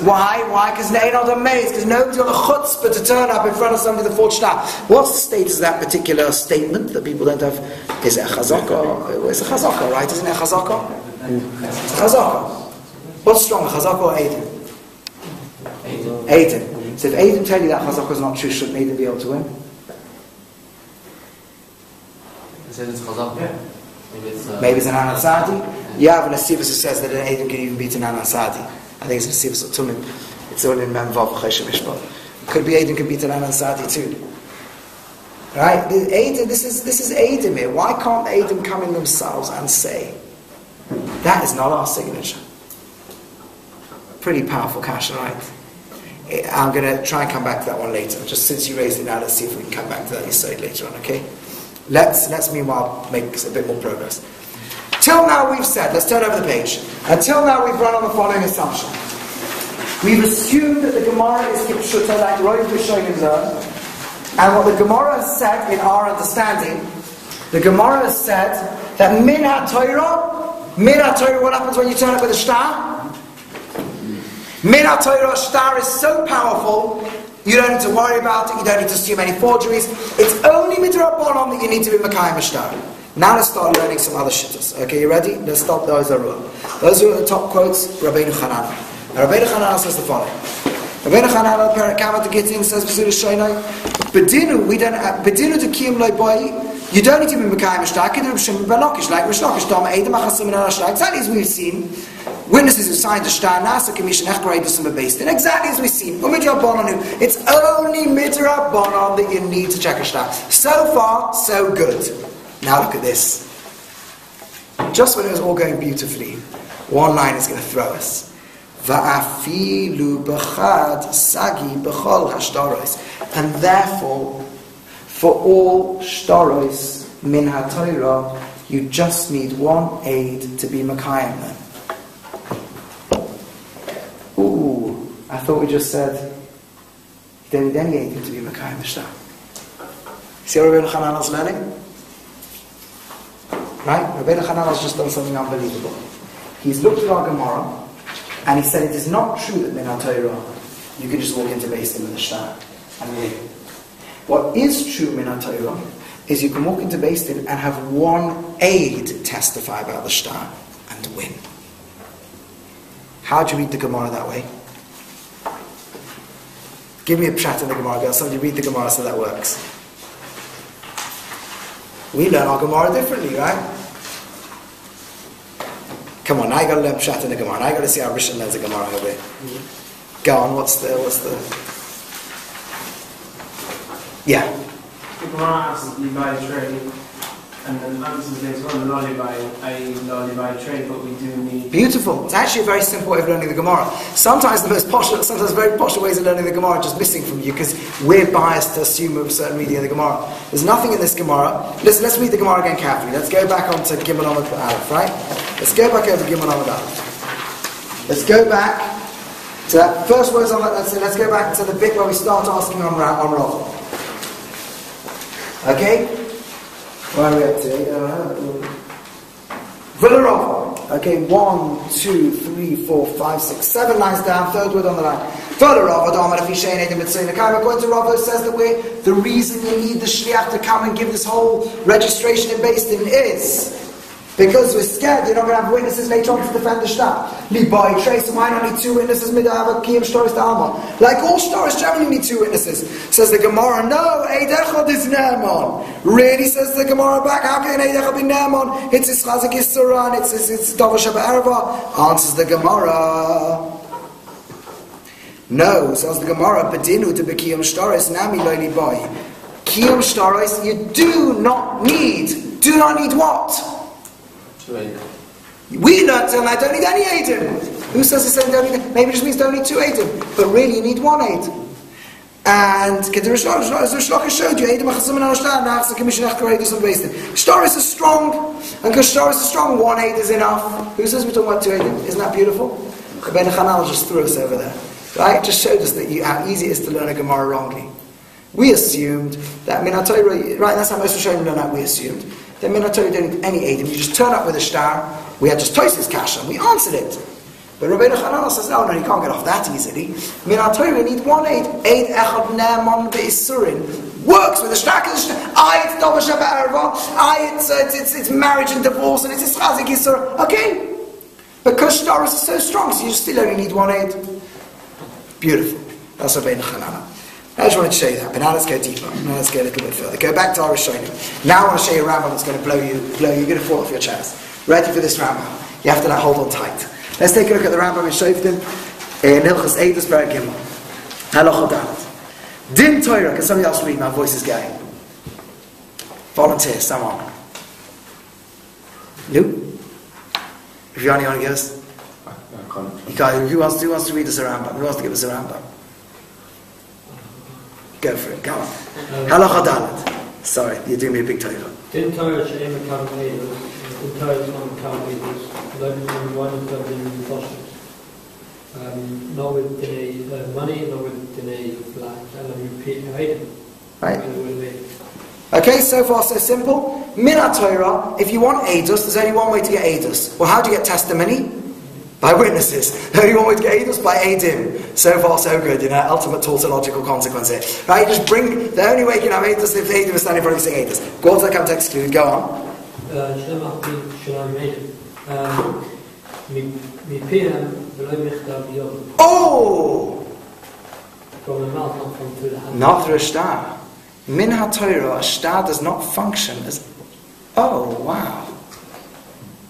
Why? Because they not amazed. Because nobody's got the chutzpah to turn up in front of somebody the forged shtar. What's the status of that particular statement that people don't have? Is it a chazaka? It's a chazaka, right? Isn't it a chazaka? It's a chazaka. What's strong, a chazaka or Eidim? Eidim. So if Eidim tell you that chazaka is not true, shouldn't Eidim be able to win? It's chazaka. Yeah. Maybe it's an Anasadi. You have an Asivas who says that an Eidim can even beat an Anasadi. I think it's an Asivas or Tumim. It's all in Memvav Cheshem Mishpat. Could be Eidim can beat an Anasadi too. Right? This is Eidim here. Why can't Eidim come in themselves and say, that is not our signature? Pretty powerful kasha, right? I'm going to try and come back to that one later. Just since you raised it now, let's see if we can come back to that Yisod later on, okay? Let's meanwhile make a bit more progress. Till now we've said, let's turn over the page. Until now we've run on the following assumption. We've assumed that the Gemara is Kipshuta, like Roy Rishonim learn. And what the Gemara has said in our understanding, the Gemara has said that Min HaTorah, what happens when you turn up with a star? Min HaTorah, star is so powerful, you don't need to worry about it, you don't need to assume any forgeries. It's only midrabanan that you need to be Mekayim a star. Now let's start learning some other shittas. Okay, you ready? Let's start those are Those are the top quotes, Rabbeinu Chananah. Rabbeinu Chananah says the following. Rabbeinu Chananah, Perikamat the Gitin says, Bedinu, Bedinu to Kiyum Loi Boy. You don't need to be Mekayim Shtar. Like Rish Lakish, Dama Edom Achasim and Shtar. Exactly as we've seen. Witnesses who signed the Shtar, Nasa Commission, Echbaradusum based in. Exactly as we've seen. It's only Midrabanan that you need to check a Shtar. So far, so good. Now look at this. Just when it was all going beautifully, one line is going to throw us. Va'afilu b'chad sagi b'chol hashtaros. And therefore, for all shtaros min haTorah, you just need one aid to be Mekayim them. Ooh, I thought we just said you don't need any aid to be Mekayim shtar. See what Rabbeinu Chananah's learning? Right? Rabbeinu Chananah has just done something unbelievable. He's looked at our Gemara and he said it is not true that min haTorah you can just walk into Beis Din with a shtar and win. What is true min haTorah is you can walk into Beis Din and have one aid testify about the shtar and win. How do you read the Gemara that way? Give me a pshat in the Gemara, girl. Somebody read the Gemara so that works. We learn our Gemara differently, right? Come on, now you got to learn pshat in the Gemara. Now you got to see how Rishon learns the Gemara over here. Go on, what's the... Yeah. The Gemara asks you buy a trade, and then answers later on, I lolly buy a trade, but we do need... Beautiful. It's actually a very simple way of learning the Gemara. Sometimes the most posh, sometimes very posh ways of learning the Gemara are just missing from you because we're biased to assume a certain reading of the Gemara. There's nothing in this Gemara. Let's read the Gemara again carefully. Let's go back onto Gimel Amud Aleph, right? Let's go back over Gimel Amud Aleph. Let's go back to that first words on that. Let's go back to the bit where we start asking on Rav. Okay? Where are we up to? Villarova. Okay, 1, 2, 3, 4, 5, 6, 7 lines down, third word on the line. Villarova, according to Rava, says that the reason you need the shliach to come and give this whole registration in Beis Din is because we're scared you're not going to have witnesses later on to defend the shtar. Libai trace, why not need 2 witnesses? Like all shtaris generally need 2 witnesses. Says the Gemara, no, Eid Echad is Naaman. Really, says the Gemara back, how can Eid Echad be Naaman? It's his Chazonyisroel, it's Dover Sheba Erva. Answers the Gemara. No, says the Gemara, Bedinu to be Kiyom Shtaris, Nami Lo Libai. Kiyom Shtaris, you do not need what? We learned and I don't need any Eidim. Who says it's don't need? Maybe it just means don't need 2 Eidim. But really you need 1 Eid. And the Rish Lakish showed you Eidim Achasim and Ashtar, now it's the commission Echbaradusum based in. Shtaris is strong, and because Shtaris is strong, 1 Eid is enough. Who says we're talking about 2 Eidim? Isn't that beautiful? Rabbeinu Chananah just threw us over there. Right? Just showed us that how easy it is to learn a Gemara wrongly. We assumed that Min HaTorah, right, that's how most Rishonim learn that we assumed. That Min HaTorah don't need any Eidim. You just turn up with a shtar. We had just Tosfos Kasha, and we answered it. But Rabbeinu Chananah says, no, you can't get off that easily. Min HaTorah need 1 Eid. Eid Echad Naaman Be'isurin. Works with a shtar. It's Dover Sheba Erva. It's marriage and divorce, and it's Chazonyisroel. Okay. Because shtaris is so strong, so you still only need 1 Eid. Beautiful. That's Rabbeinu Chananah. I just wanted to show you that, but now let's go deeper. Now let's go a little bit further. Go back to our Rishonim. Now I want to show you a Rambam that's going to blow you. You're going to fall off your chairs. Ready for this Rambam? You have to hold on tight. Let's take a look at the Rambam in Shoftim in Hilchos Eidos Perek Gimel. Halacha Dalet. Din Torah. Can somebody else read? My voice is going. Volunteer, someone. You? If you only want to give us. You can't. Who wants to read us a Rambam? Who wants to give us a Rambam? Go for it, go on. Halacha Dalet. Sorry, you're doing me a big Torah. Din Torah she'em mekabel edus, din Torah is not mekabel edus, learning from one of them in Toshes. Not with dinei money, not with dinei flat. Right. Okay, so far so simple. Min Torah, if you want edus, there's only one way to get edus. Well, how do you get testimony? By witnesses. The only one way to get edus, by edim. So far so good, ultimate tautological consequence here. Right, you just bring, the only way you can have edus if the edim is standing in front of you saying edus. Go on to come to exclude, go on. Oh! Not through a star. Min HaTorah, a star does not function as... Oh, wow.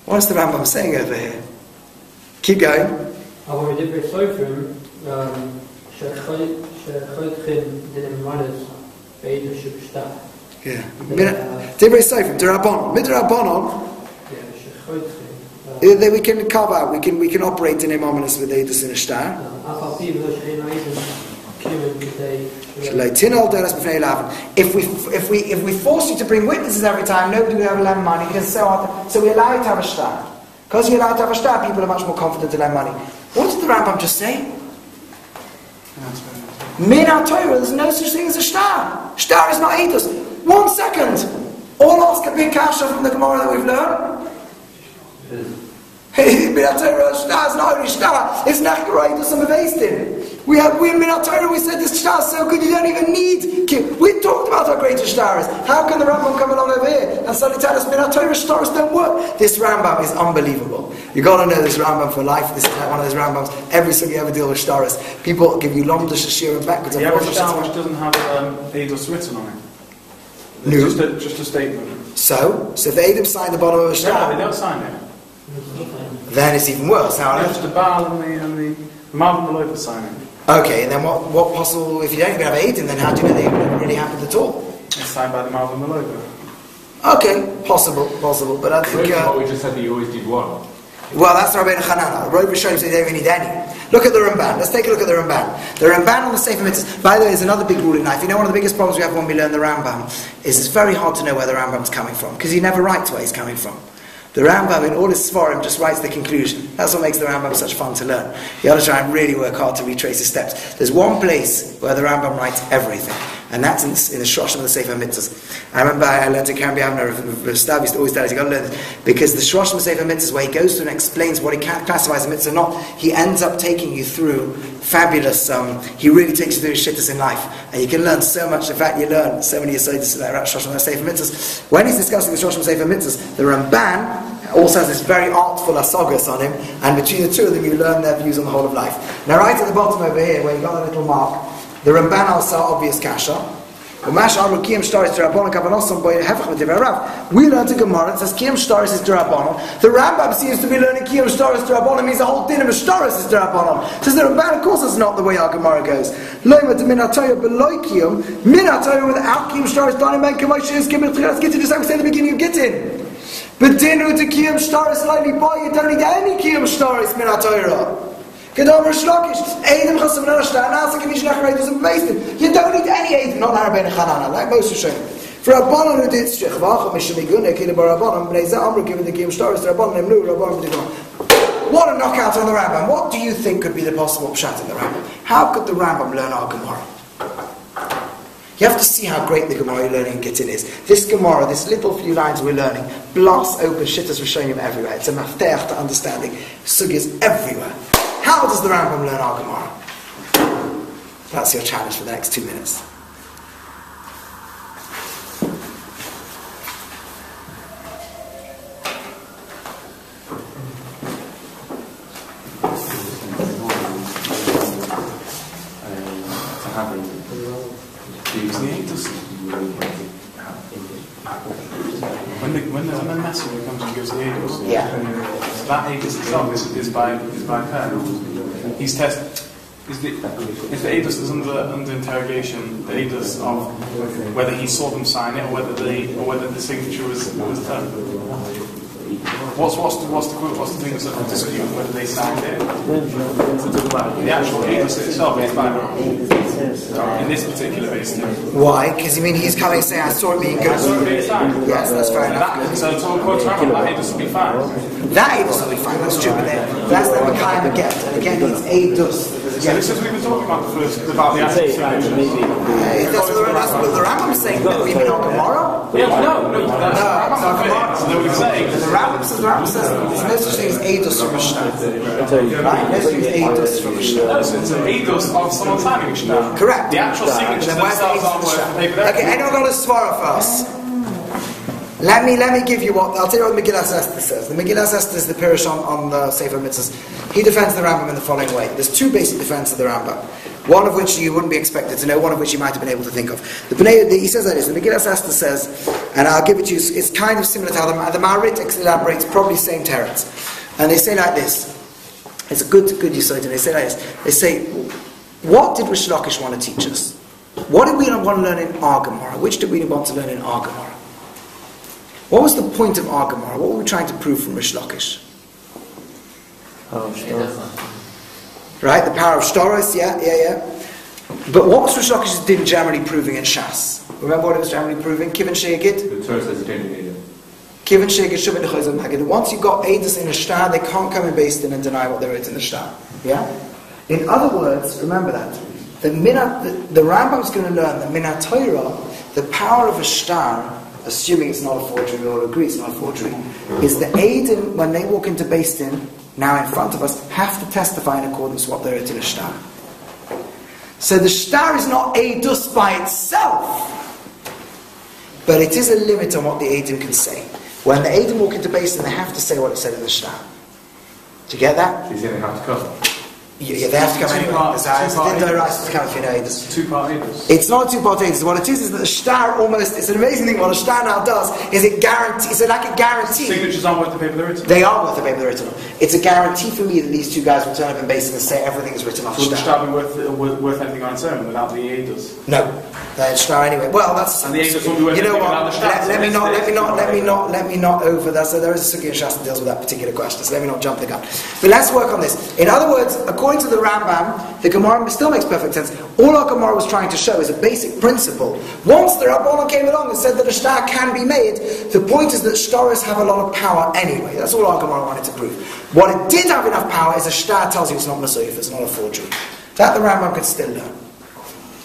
What is the Rambam saying over here? Keep going. Yeah. Divrei Sofrim, D'Rabbanan. Midrabbanan. Then we can carve out. We can operate in Immominus with Eidus in a star. If we force you to bring witnesses every time, nobody will ever lend money because so we allow you to have a star. Because you're allowed to have a star, people are much more confident to lend money. What did the Rambam just say? Min HaTorah, there's no such thing as a star. Star is not Eidus. 1 second. All ask a big kasha from the Gemara that we've learned. Min HaTorah, star is not only star, it's Nachgar Eidus and Mevestin. We in Min HaTorah, we said this star is so good you don't even need. We talked about how great a star is. How can the Rambam come along over here and suddenly tell us Min HaTorah stars don't work? This Rambam is unbelievable. You got to know this Rambam for life. This is like one of those Rambams. Every single you ever deal with stars, people give you lomda shashir and backwards. You have a star which doesn't have Eidos written on it. No. Just a statement. So if the Eidim sign the bottom of a star, no, they don't sign it. Then it's even worse. How just the Baal and the Malvin the Loper sign it. Okay, and then what possible, if you don't even have Eidim, then how do you know they never really happened at all? It's signed by the Malvin the Loper. Okay, possible, but I think... we just said that you always did one. Well, that's Rabbi Chanana. Rabbi Rishonim say they don't need any. Look at the Ramban. Let's take a look at the Ramban. The Ramban on the Sefer Mitzvahs. By the way, there's another big rule in life. You know, one of the biggest problems we have when we learn the Rambam is it's very hard to know where the Rambam's coming from, because he never writes where he's coming from. The Rambam, in all his Sforim, just writes the conclusion. That's what makes the Rambam such fun to learn. You have to try and really work hard to retrace his steps. There's one place where the Rambam writes everything, and that's in the Shloshim of the Sefer Mitzvahs. I remember I learned to Karen Biavner of Stav, used to always tell us, you've got to learn this, because the Shloshim of the Sefer Mitzvahs, where he goes through and explains what he classifies a mitzvah or not, he ends up taking you through fabulous, he really takes you through his shittas in life, and you can learn so much. In fact, you learn so many asaidas in that Shloshim of the Sefer Mitzvahs. When he's discussing the Shloshim of the Sefer Mitzvahs, the Ramban also has this very artful asagas on him, and between the two of them you learn their views on the whole of life. Now right at the bottom over here, where you got a little mark, the Ramban also obvious kasha. We learned a Gemara, it says Kiyam Shtaris is D'Rabbanan. The Rambam seems to be learning Kiyam Shtaris D'Rabbanan means the whole din of Shtaris is D'Rabbanan. Says the Ramban, of course that's not the way our Gemara goes. Loima de Min HaTorah below Kiyam, Min HaTorah without Kiyam Shtaris D'Rabbanan Ben Kamash is Kiyam Shtaris Gitin, just like we said at the beginning of Gitin. But dinu to Kiyam Shtaris slightly by, you don't need any Kiyam Shtaris Min HaTorah. You don't need any Eidim, not Rabbi Chanana, like most of them. For a Rabbanon who did Shech, what a knockout on the Rambam. What do you think could be the possible pshat in the Rambam? How could the Rambam learn our Gemara? You have to see how great the Gemara you're learning in Gitin is. This Gemara, this little few lines we're learning, blasts open shittas Rishonim everywhere. It's a mafteach to understanding sugis everywhere. How does the Rambam learn our Gemara? That's your challenge for the next 2 minutes. When the messenger comes and gives the Eidos, that Eidos itself is by pen. He's tested. If the Eidos is under interrogation, the Eidos of whether he saw them sign it or whether the signature was done. What's the thing that's dispute whether they signed it? The actual Eidos itself is fine. In this particular instance. Why? Because he's coming and saying, I saw it being good. Yes, that's fair enough. So according to Rambam, that Eidos will be fine. That Eidos will be fine, that's true, but that's the kind of get. And again, it's Eidos. So this is we've been talking about about the actual signature. That's what the Rambam's saying. That we mean on Gemara? Yeah, no. So they would say. The Rambam says there's no such thing as Eidos from a shtar. Right? No such thing as Eidos from a shtar. No, so it's an Eidos of someone signing a shtar. Correct. The actual signatures themselves aren't worth the paper. Okay, anyone got a svara for us? Let me give you what I'll tell you what the Megillas Esther says. The Megillas Esther is the Pirush on the Sefer Mitzvahs. He defends the Rambam in the following way. There's two basic defenses of the Rambam. One of which you wouldn't be expected to know, one of which you might have been able to think of. He says that is, the Megillas Esther says, and I'll give it to you, it's kind of similar to how the Maharit elaborates, probably same teretz. And they say like this, it's a good yesod, and they say like this, they say, what did Rish Lakish want to teach us? What did we want to learn in our Gemara? Which did we want to learn in our Gemara? What was the point of our Gemara? What were we trying to prove from Rish Lakish? Right, the power of Shtoros, yeah. But what was Rish Lakish's din generally proving in Shas? Remember what it was generally proving? Kivin Sheigit? The Torah says it. Kivin Sheigit Shuvin Chazon Magid. Once you've got Eidos in a shtar, they can't come in based in and deny what there is in the shtar. Yeah? In other words, remember that. The Rambam's going to learn that Minat Torah, the power of a shtar, assuming it's not a forgery, we all agree it's not a forgery, is the Eidim, when they walk into Beis Din, now in front of us, have to testify in accordance with what there is in the shtar. So the shtar is not Eidus by itself, but it is a limit on what the Eidim can say. When the Eidim walk into Beis Din, they have to say what it said in the shtar. Do you get that? He's saying they have to come. Yeah, they have to come anyway. It's Two-part Eidos. It's not a two-part Eidos. What it is that the shtar almost, it's an amazing thing, what a shtar now does, is it guarantees, it's like a guarantee. Signatures aren't worth the paper they're written on. They are worth the paper they're written on. It's a guarantee for me that these two guys will turn up in Beis Din and say everything is written off Would the shtar. shtar be worth anything on its own without the Eidos? No. The shtar anyway. Well, that's... And the Eidos will be worth you know anything what? without the shtar. Let me not over that. So there is a Sugya Shas that deals with that particular question. So let me not jump the gun. But let's work on this. In other words, according to the Rambam, the Gemara still makes perfect sense. All our Gemara was trying to show is a basic principle. Once the Rabbanon came along and said that a shtar can be made, the point is that shtaros have a lot of power anyway. That's all our Gemara wanted to prove. What it did have enough power is a shtar tells you it's not Masuyif, it's not a forgery. That the Rambam could still learn.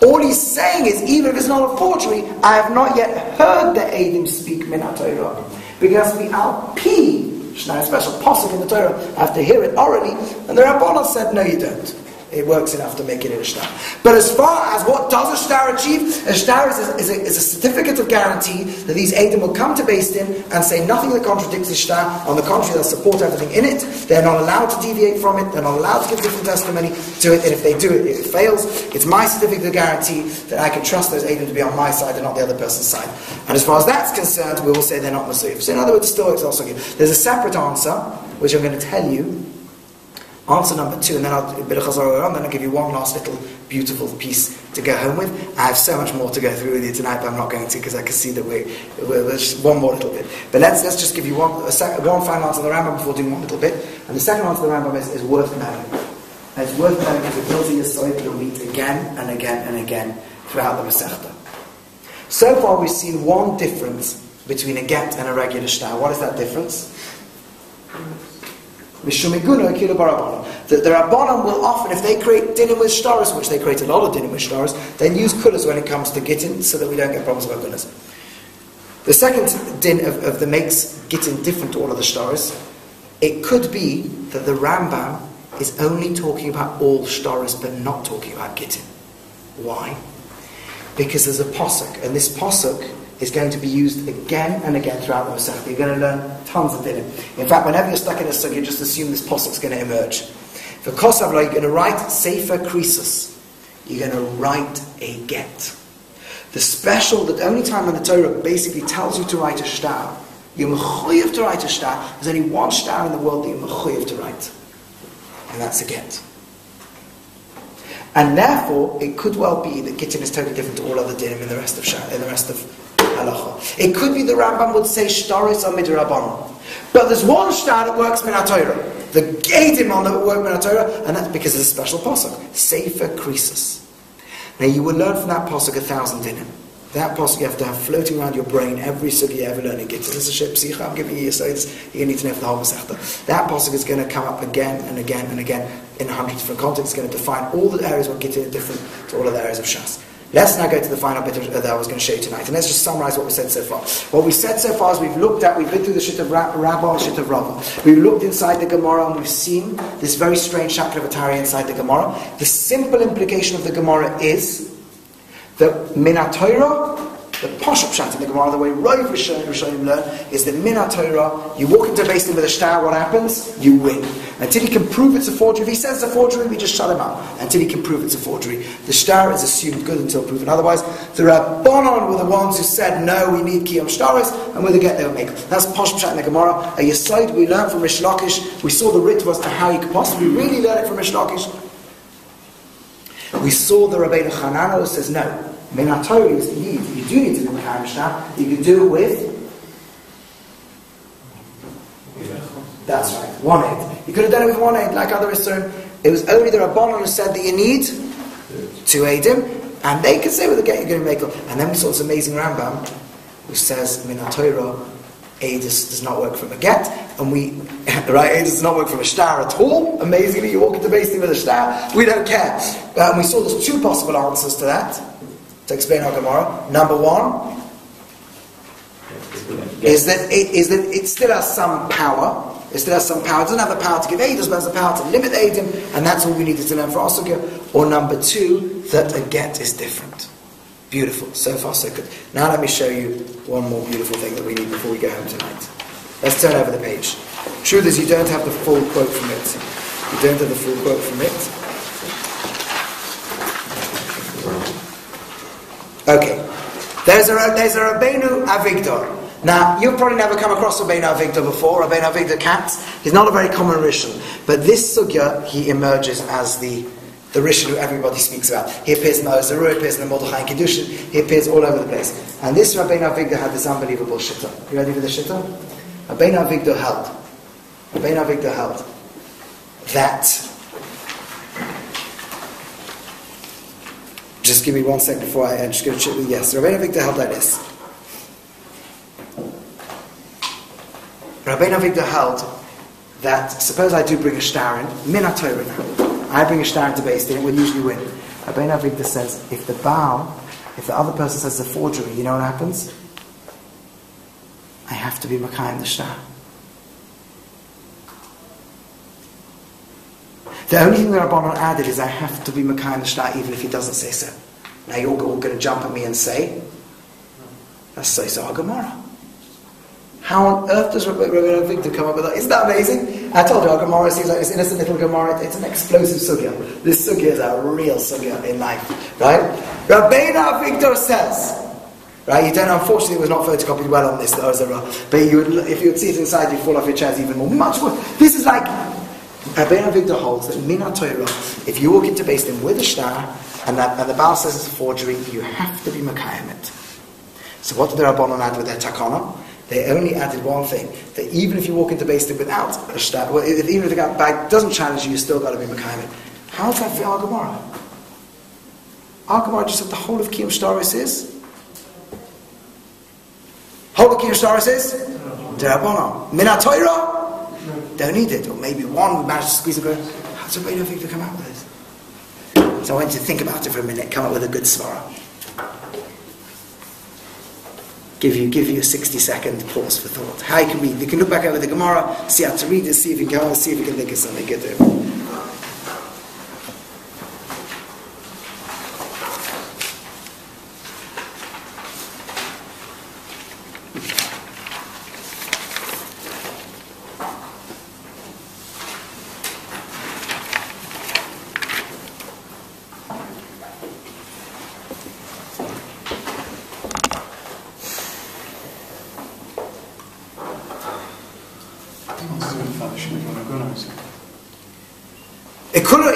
All he's saying is, even if it's not a forgery, I have not yet heard the Eidim speak Minat Torah. Because the Al-Pi, a special pasuk in the Torah, I have to hear it orally, and the Rabbanon said, no you don't. It works enough to make it in a shtar. But as far as what does a shtar achieve, a shtar is a certificate of guarantee that these Eidim will come to Beis Din and say nothing that contradicts the shtar. On the contrary, they'll support everything in it. They're not allowed to deviate from it. They're not allowed to give different testimony to it. And if they do it, if it fails, it's my certificate of guarantee that I can trust those Eidim to be on my side and not the other person's side. And as far as that's concerned, we will say they're not Masuyif. So in other words, it still works also good. There's a separate answer, which I'm going to tell you. Answer number 2, and then I'll bit of Chazonyisroel, then I'll give you one last little beautiful piece to go home with. I have so much more to go through with you tonight, but I'm not going to because I can see that we're just one more little bit. But let's just give you one final answer on the Rambam before doing one little bit. And the second answer to the Rambam is worth knowing. And it's worth knowing because it builds a yesod that you'll meet again and again and again throughout the Masechta. So far we've seen one difference between a get and a regular shtar. What is that difference? The Rabbanon will often, if they create dinim with shtaros, which they create a lot of dinim with shtaros, then use kulas when it comes to gitin, so that we don't get problems with kulas. The second din of the makes gitin different to all of the shtaros, it could be that the Rambam is only talking about all shtaros, but not talking about gitin. Why? Because there's a pasuk, and this pasuk is going to be used again and again throughout the Masechta. You're going to learn tons of dinim. In fact, whenever you're stuck in a sugya, just assume this pasuk's going to emerge. For Kosav, you're going to write Sefer Krisus. You're going to write a get. The only time when the Torah basically tells you to write a shtar, you're mechuyev to write a shtar. There's only one shtar in the world that you're mechuyev to write, and that's a get. And therefore, it could well be that Gittin is totally different to all other dinim in the rest of halacha. It could be the Rambam would say shtaris or midrabanan. But there's one shtar that works min HaTorah. The Eidim on that work min HaTorah, and that's because of a special pasuk, Sefer Krisus. Now you will learn from that pasuk 1,000 dinim. That pasuk you have to have floating around your brain every sugya you ever learn in Gitin. This is a ship psicha, I'm giving you so you need to know for the whole Masechta. That pasuk is going to come up again and again and again in 100 different contexts. It's going to define all the areas where Gitin are different to all of the areas of Shas. Let's now go to the final bit that I was going to show you tonight. And let's just summarize what we said so far. What we said so far is we've been through the shit of Rabbah and shit of Rava. We've looked inside the Gemara and we've seen this very strange Shaklavatari inside the Gemara. The simple implication of the Gemara is that Min HaTorah, the Posh Pshat in the Gemara, the way Rav Rishonim learn, is that Min HaTorah, you walk into a Beis Din with a shtar, what happens? You win. Until he can prove it's a forgery. If he says it's a forgery, we just shut him up. Until he can prove it's a forgery. The shtar is assumed good until proven otherwise. The Rabbanon were the ones who said, no, we need Kiyom Shtaris, and with the get they will make it. That's Posh Pshat in the Gemara. A Yesod we learned from Rish Lakish. We saw the Ritva as to how you could possibly really learn it from Rish Lakish. We saw the Rabbeinu Chanana who says, no. Min HaTorah is indeed, you do need to do Mekayim Shtar. You can do it with, that's right, 1 aid. You could have done it with 1 aid, like other Isurim. It was only the Rabbanon who said that you need 2 aidim, and they could say with the get you're going to make it. And then we saw this amazing Rambam, who says Min HaTorah, aid does not work from a get, and aid does not work from a shtar at all. Amazingly, you walk into Beis Din with a shtar, we don't care. And we saw there's 2 possible answers to that. To explain our Gemara, number 1 is that it still has some power. It still has some power. It doesn't have the power to give aid, it has the power to limit aidim, and that's all we needed to learn for our sugya. Or number 2, that a get is different. Beautiful. So far, so good. Now let me show you one more beautiful thing that we need before we go home tonight. Let's turn over the page. Truth is, you don't have the full quote from it. You don't have the full quote from it. Okay, there's a Rabbeinu Avigdor. Now, you've probably never come across Rabbeinu Avigdor before. Rabbeinu Avigdor Katz. He's not a very common Rishon, but this sugya he emerges as the Rishon who everybody speaks about. He appears in the Ozaru, he appears in the Mordechai and Kiddushin, he appears all over the place. And this Rabbeinu Avigdor had this unbelievable shitta. You ready for the shitta? Rabbeinu Avigdor held that. Just give me 1 second before I'm just going to check. Yes, Rabbeinu Avigdor held like this. Rabbeinu Avigdor held that, suppose I do bring a shtar in, Min HaTorah now. I bring a shtar into Beis Din, it will usually win. Rabbeinu Avigdor says, if the other person says it's a forgery, you know what happens? I have to be Makayim the shtar. The only thing that Rabbanon added is I have to be Mekayim the shtar even if he doesn't say so. Now you're all going to jump at me and say, that's so our Gemara. How on earth does Rabbeinu Avigdor come up with that? Isn't that amazing? I told you our Gemara seems like this innocent little Gemara. It's an explosive sugya. This sugya is a real sugya in life. Right? Rabbeinu Avigdor says, right, you don't know, unfortunately it was not photocopied well on this, but if you would see it inside you'd fall off your chairs even more. Much more. This is like Rabbeinu Avigdor holds that Min HaTorah, if you walk into Beis Din with a shtar and the Baal says it's a forgery, you have to be Mekayim it. So what did the Rabbanon add with their takana? They only added one thing, that even if you walk into Beis Din without a shtar, even if the guy doesn't challenge you still got to be Mekayim it. How does that fit our Gemara? Our Gemara just said the whole of Kiyum Shtaris is? Whole of Kiyum Shtaris is? The Rabbanon. Min HaTorah? Don't need it, or maybe one would manage to squeeze and go, how does Rabbeinu Avigdor come out with this? So I went to think about it for a minute, come up with a good svara. Give you a 60-second pause for thought. How you can read. You can look back over the Gemara, see how to read it, see if you can think of something good there.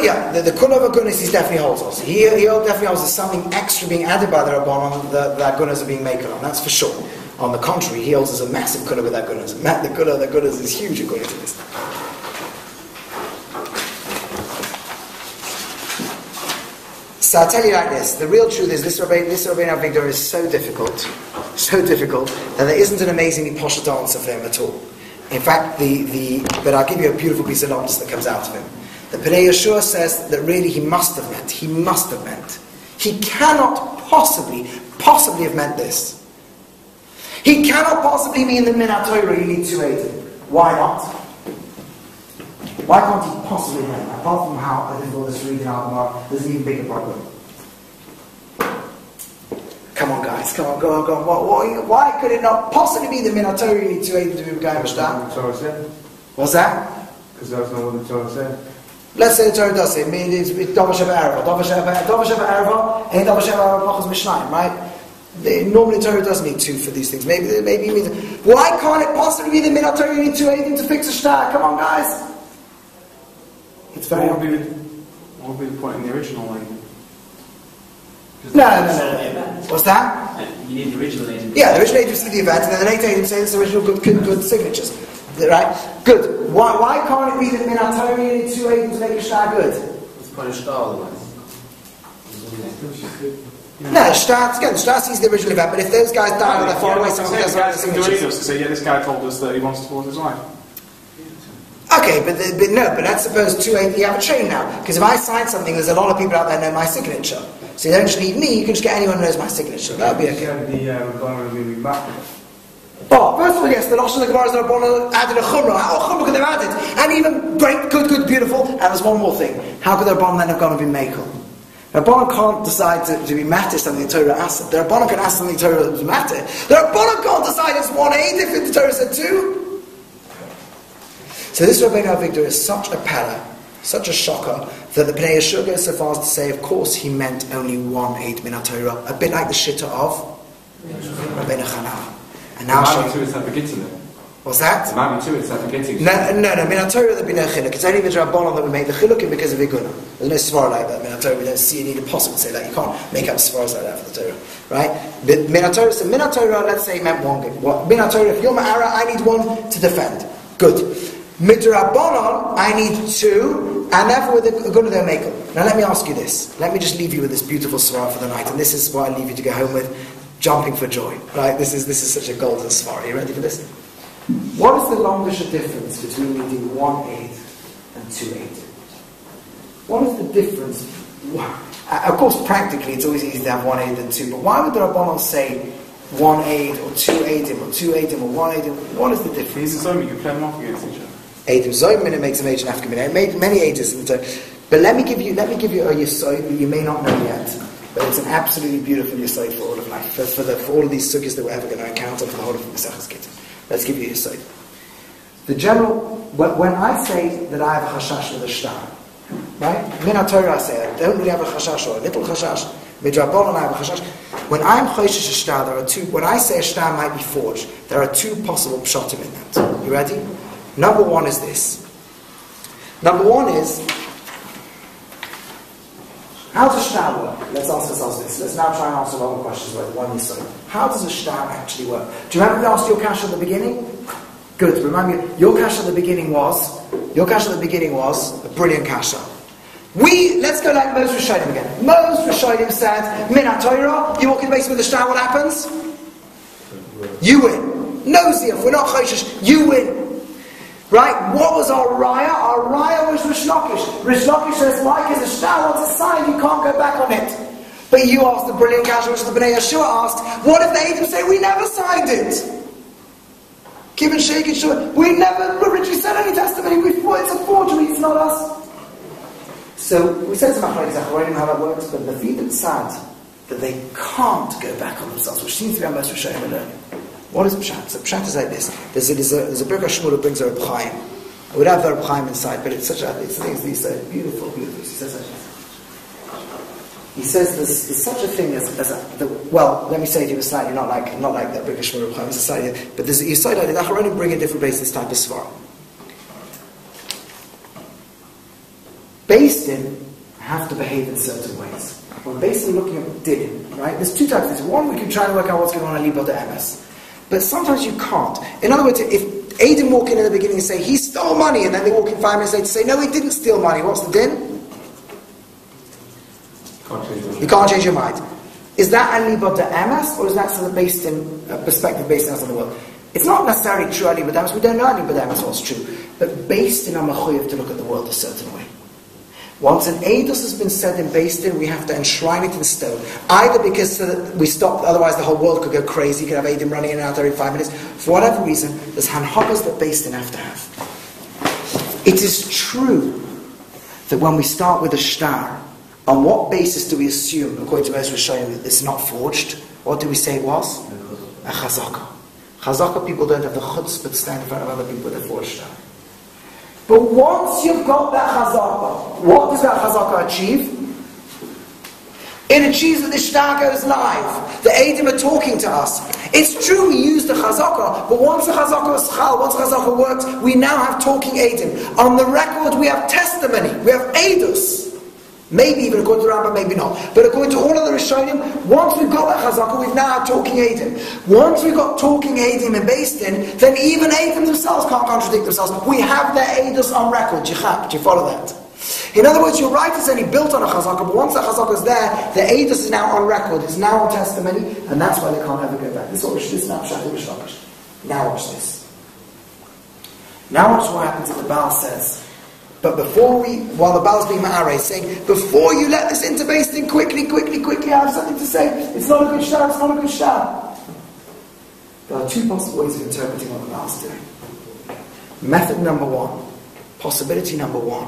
the Kula of Agunas he definitely holds also. He definitely holds there's something extra being added by the Rabbanon that Agunas are being made on. That's for sure. On the contrary, he holds there's a massive Kula with Agunas. The Kula of Agunas is huge according to this. So I'll tell you like this, the real truth is this Rabbeinu Avigdor is so difficult, that there isn't an amazingly posh answer for him at all. In fact, but I'll give you a beautiful piece of knowledge that comes out of him. The Pnei Yeshua says that really he must have meant, he cannot possibly have meant this. He cannot possibly mean that Min HaTorah you need 280. Why not? Why can't he possibly mean that? Apart from how I think all this reading out of there's an even bigger problem. Come on guys, come on, go on. Why could it not possibly be the Min HaTorah you need 280 to be Gaiva Shtar? Torah said. What's that? Because that's not what the Torah said. Let's say the Torah does say, it's Dova Sheva Arava. Dova Sheva Arava ain't Dova Sheva Arava Pachas Mishnayim, right? Normally Torah does need 2 for these things. Maybe it means... Why can't it possibly be the Min HaTorah you need 280 to fix a shtar? Come on guys. It's very... What would be the point in the original language? No. What's that? You need the original agent. Yeah, the original agent see the event, and then the later agent says the original good signatures. Right? Good. Why can't it be that Min HaTorah you need 2 agents to make a shtar good? It's quite a star otherwise. No, Shtar sees the original event, but if those guys die or they're far away, someone doesn't have the signatures. To say, yeah, this guy told us that he wants to divorce his wife. Okay, but that's supposed to you have a chain now. Because if I sign something, there's a lot of people out there know my signature. So you don't just need me, you can just get anyone who knows my signature. That would be okay. Oh, first of all, yes, the Lashon of the Gemara is that added a Chumrah. How Chumrah could they have added? And even great, good, beautiful. And there's one more thing. How could the Rabbanon then have gone and been Mekel? The Rabbanon can't decide to be matter something the Torah asked. The Rabbanon can ask something the Torah was matter. The Rabbanon can't decide it's 1 8 if the Torah said 2. So this Rabbeinu Avigdor is such a para, such a shocker, that the Pnei Yeshua goes so far as to say, of course, he meant only 1 8 Min HaTorah, a bit like the shitta of Rabbeinu Chananah. And now what's that? No, Min HaTorah there'd be no chiluk. It's only Midrabanan that we make the chilukim because of Iguna. There's no svara like that. Min HaTorah we don't see any possible to say that. You can't make up svaras like that for the Torah, right? But Min HaTorah, so Min HaTorah, let's say meant 1 good. Min HaTorah, if you're Ma'ara, I need 1 to defend. Good. Midrabanan, I need 2, and therefore with the Iguna they'll make them. Now let me ask you this. Let me just leave you with this beautiful svara for the night, and this is what I leave you to go home with, jumping for joy. Right? This is such a golden svara. Are you ready for this? What is the longish difference between needing 1 8 and 2 8? What is the difference? Of course, practically, it's always easy to have 1 8 and 2, but why would the Rabbanon say 1 8 or 2 8 or 2 8 or 1 8? What is the difference? These are so you can play them off against each other. 8 Zoyim it makes a major African minute. Made many ages, but let me give you a yisoid that you may not know yet. But it's an absolutely beautiful yisoid for all of life, for all of these sugyas that we're ever going to encounter for the whole of the Maseches Gitin. Let's give you a yisoid. The general, when I say that I have a chashash with a shtar, right? Min HaTorah I say I don't really have a chashash or a little chashash. Midrabanan I have a chashash. When I'm choshesh a shtar, there are 2. When I say a shtar might be forged, there are 2 possible pshatim in that. You ready? Number 1 is this. Number 1 is, how does a shtar work? Let's ask ourselves this. Let's now try and answer all the questions with one yisoid. How does a shtar actually work? Do you remember we asked your cash at the beginning? Good. Remind me, your cash at the beginning was a brilliant kasha. Let's go like Mos Rishonim again. Mos Rishonim said, Min HaTorah, you walk in the basement with the shtar, what happens? You win. No ziyaf, we're not choshesh, you win. Right? What was our raya? Our raya was Rish Lakish. Rish Lakish says, why? Because the shtar wants a sign, you can't go back on it. But you asked the brilliant kasha, which the Bnei Yeshua asked, what if the Edom say, we never signed it? Give and shake and sure. We never originally said any testimony, it's a forgery, it's not us. So, we said to Machlokes Acharonim how that works, but the Vidim sad that they can't go back on themselves, which seems to be our most Rishonim and learning. What is Pshat? So Pshat is like this. There's a Birka Shmuel who brings a Reb Chaim. I would have the Reb Chaim inside, but it's these beautiful. He says such a thing. He says there's such a thing as well, let me say it to you slightly, not like that Birka Shmuel Reb Chaim, it's a slightly, but there's a side like that. Acharonim bring in different places this type of svara. Based in have to behave in certain ways. When based in looking at din, right? There's two types of this. One, we can try to work out what's going on in Liba de MS. But sometimes you can't. In other words, if Aiden walk in the beginning and say, he stole money, and then they walk in 5 minutes later to say, no, he didn't steal money, what's the din? You can't change your mind. Is that a Liba de MS, or is that sort of based in a perspective based on the world? It's not necessarily true Liba de MS. We don't know Liba de MS what's true. But based in our mechuyev to look at the world a certain way. Once an edus has been said in based in, we have to enshrine it in stone. Either because we stop, otherwise the whole world could go crazy. You could have edim running in and out every 5 minutes. For whatever reason, there's hanhagas that based in have to have. It is true that when we start with a shtar, on what basis do we assume, according to most Rishonim, that it's not forged? What do we say it was? A chazaka. Chazaka people don't have the chutzpah to stand in front of other people with a forged shtar. But once you've got that chazaka, what does that chazaka achieve? It achieves that the shtar goes live. The Eidim are talking to us. It's true we use the chazaka, but once the chazaka is chal, once the chazaka works, we now have talking Eidim. On the record we have testimony, we have Eidus. Maybe even according to Rambam, maybe not. But according to all of the Rishonim, once we've got that chazaka, we've now had talking Eidim. Once we've got talking Eidim and based in, then even Eidim themselves can't contradict themselves. We have their Eidus on record. Do you follow that? In other words, you're right, it's only built on a chazaka, but once that chazaka is there, the Eidus is now on record, it's now on testimony, and that's why they can't ever go back. This is now Shach Rishlakish. Now watch this. Now watch what happens if the Baal says, but while the Baal's being ma'areh, saying, before you let this into based in, quickly, I have something to say. It's not a good shtar, it's not a good shtar. There are two possible ways of interpreting what the Baal's doing. Method number one, possibility number one,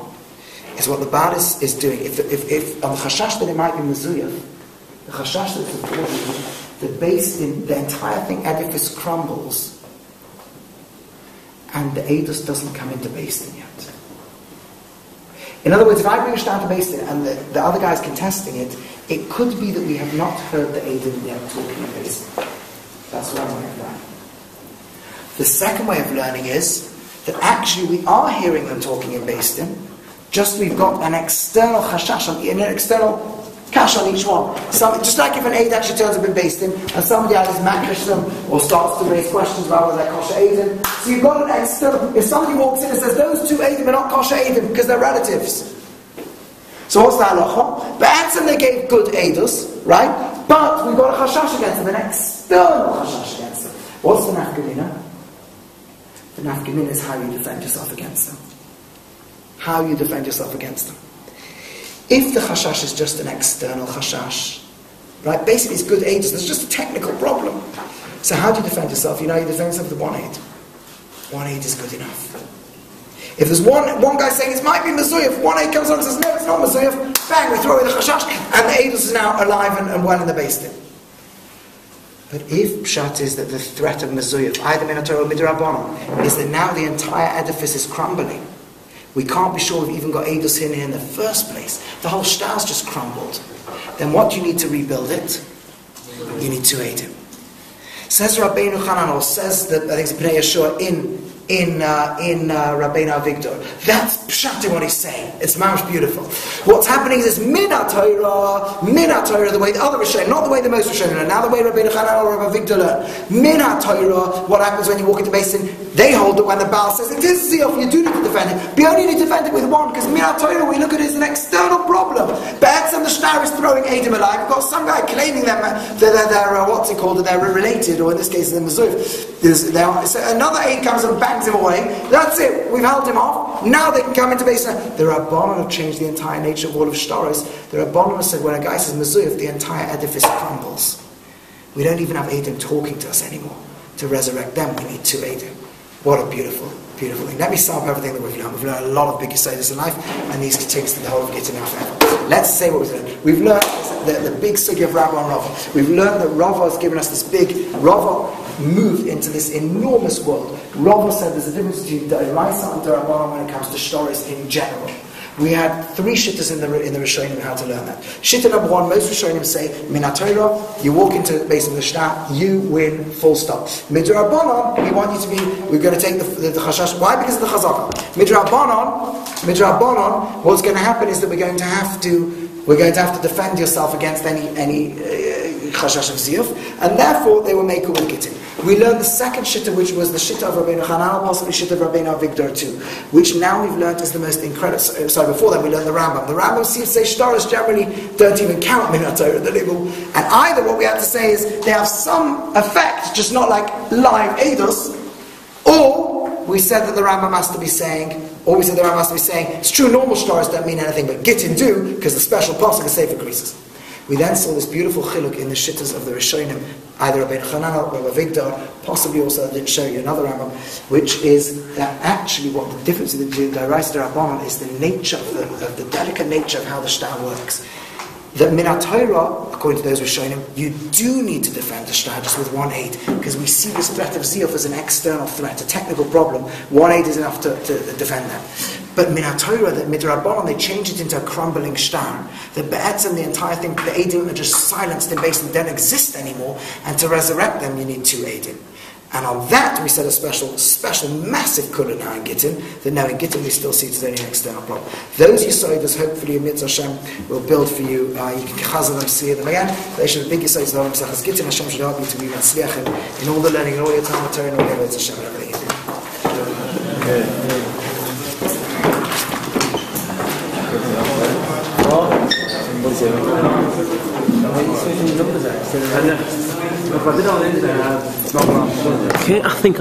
is what the Baal is doing. If on the chashash that it might be mezuyah, the chashash that it's important, the based in, the entire thing, edifice crumbles, and the edus doesn't come into based in yet. In other words, if I bring a shtar to based in and the other guy's contesting it, it could be that we have not heard the Eidim yet talking in based in. That's one way of learning. The second way of learning is that actually we are hearing them talking in based in, just we've got an external chashash, an external cash on each one. Just like if an aid actually turns up in based in, and somebody either makish them or starts to raise questions about whether they're kosher aidim. So you've got an external. If somebody walks in and says those two aidim are not kosher aidim because they're relatives. So what's the halacha? Ba'atzim they gave good aidus, right? But we've got a chashash against them, an external chashash against them. What's the nafkamina? The nafkamina is how you defend yourself against them. How you defend yourself against them. If the chashash is just an external chashash, right? Basically it's good aidus, there's just a technical problem. So how do you defend yourself? You defend yourself with one aid. One aid is good enough. If there's one guy saying it might be mezuyah, one aid comes on and says no, it's not mezuyah, bang, we throw away the chashash, and the aidus is now alive and well in the based in. But if pshat is that the threat of mezuyah, either minatorah or midrabanan, is that now the entire edifice is crumbling, we can't be sure we've even got Eidus in here in the first place. The whole shtar's just crumbled. Then what do you need to rebuild it? You need 2 Eidim. Says Rabbeinu Chanan, or says that I think it's Bnei Yeshua in Rabbeinu Avigdor. That's pshat in what he's saying. It's most beautiful. What's happening is min ha-Torah, the way the other Rishonim, not the way the most Rishonim learn, now the way Rabbeinu Chanan or Rabbi Avigdor learn. Min ha-Torah, what happens when you walk into Basin? They hold that when the Baal says it is ziyaf, you do need to defend it. But you only need to defend it with one, because min ha-Torah we look at it as an external problem. Ba'atzim the shtar is throwing Eidim alive. We've got some guy claiming them they're what's it called, that they're related, or in this case they're mezuyah. So another Eid comes and bangs him away. That's it. We've held him off. Now they can come into Beis. The Rabbanon have changed the entire nature of all of shtaros. The Rabbanon have said when a guy says mezuyah, the entire edifice crumbles. We don't even have Eidim talking to us anymore. To resurrect them, we need 2 Eidim. What a beautiful, beautiful thing. Let me sum up everything that we've learned. We've learned a lot of big Yesodis in life, and these take us to the whole of Gitin forever. Let's say what we've learned. We've learned the big sugi of Rava and Rava. We've learned that Rava has given us this big. Rava moved into this enormous world. Rava said there's a difference between Da'iraisa and Da'rabbanan when it comes to shtaros in general. We had 3 shittas in the Rishonim how to learn that. Shitta number 1, most Rishonim say, Min HaTorah, you walk into the base of the shtar, you win, full stop. Midrabanan, we want you to be, we're going to take the chashash. Why? Because of the chazaka. Midrabanan, what's going to happen is that we're going to have to defend yourself against any chashash of ziyuf, and therefore they were made with Gitin. We learned the second shitta, which was the shitta of Rabbeinu Chananel, possibly shitta of Rabbeinu Avigdor too, which now we've learned is the most incredible. Sorry, before that we learned the Rambam. The Rambam seems to say shtaras generally don't even count min HaTorah, and either what we have to say is they have some effect, just not like live eidos, or we said that the Rambam has to be saying, it's true normal shtaras don't mean anything, but Gitin do, because the special pasuk is Sefer Krisis. We then saw this beautiful chiluk in the shittas of the Rishonim, either Rabbeinu Chananel or Avigdor, possibly also I didn't show you another Rambam, which is that actually what the difference in the Daraisa Rabbanon is the nature of the delicate nature of how the shtar works. That min HaTorah, according to those Rishonim, you do need to defend the shtar just with 1 aid, because we see this threat of ziyuf as an external threat, a technical problem. 1 aid is enough to defend that. But min HaTorah, that midrabanan, they change it into a crumbling shtar. The be'etzim, the entire thing, the eidim are just silenced and basically don't exist anymore, and to resurrect them you need 2 eidim. And on that we said a special, massive kula now in Gitin, that now in Gitin we still see it as only an external problem. Those Yisodis, hopefully in Mitzvah Hashem, will build for you. You can Chazon them, see them again. They should have big Yisodis, the Mesachas Gitin. Hashem should help you to be Matzliachim in all the learning, in all your time, and all your Mitzvah Hashem, and everything you do. Okay, I think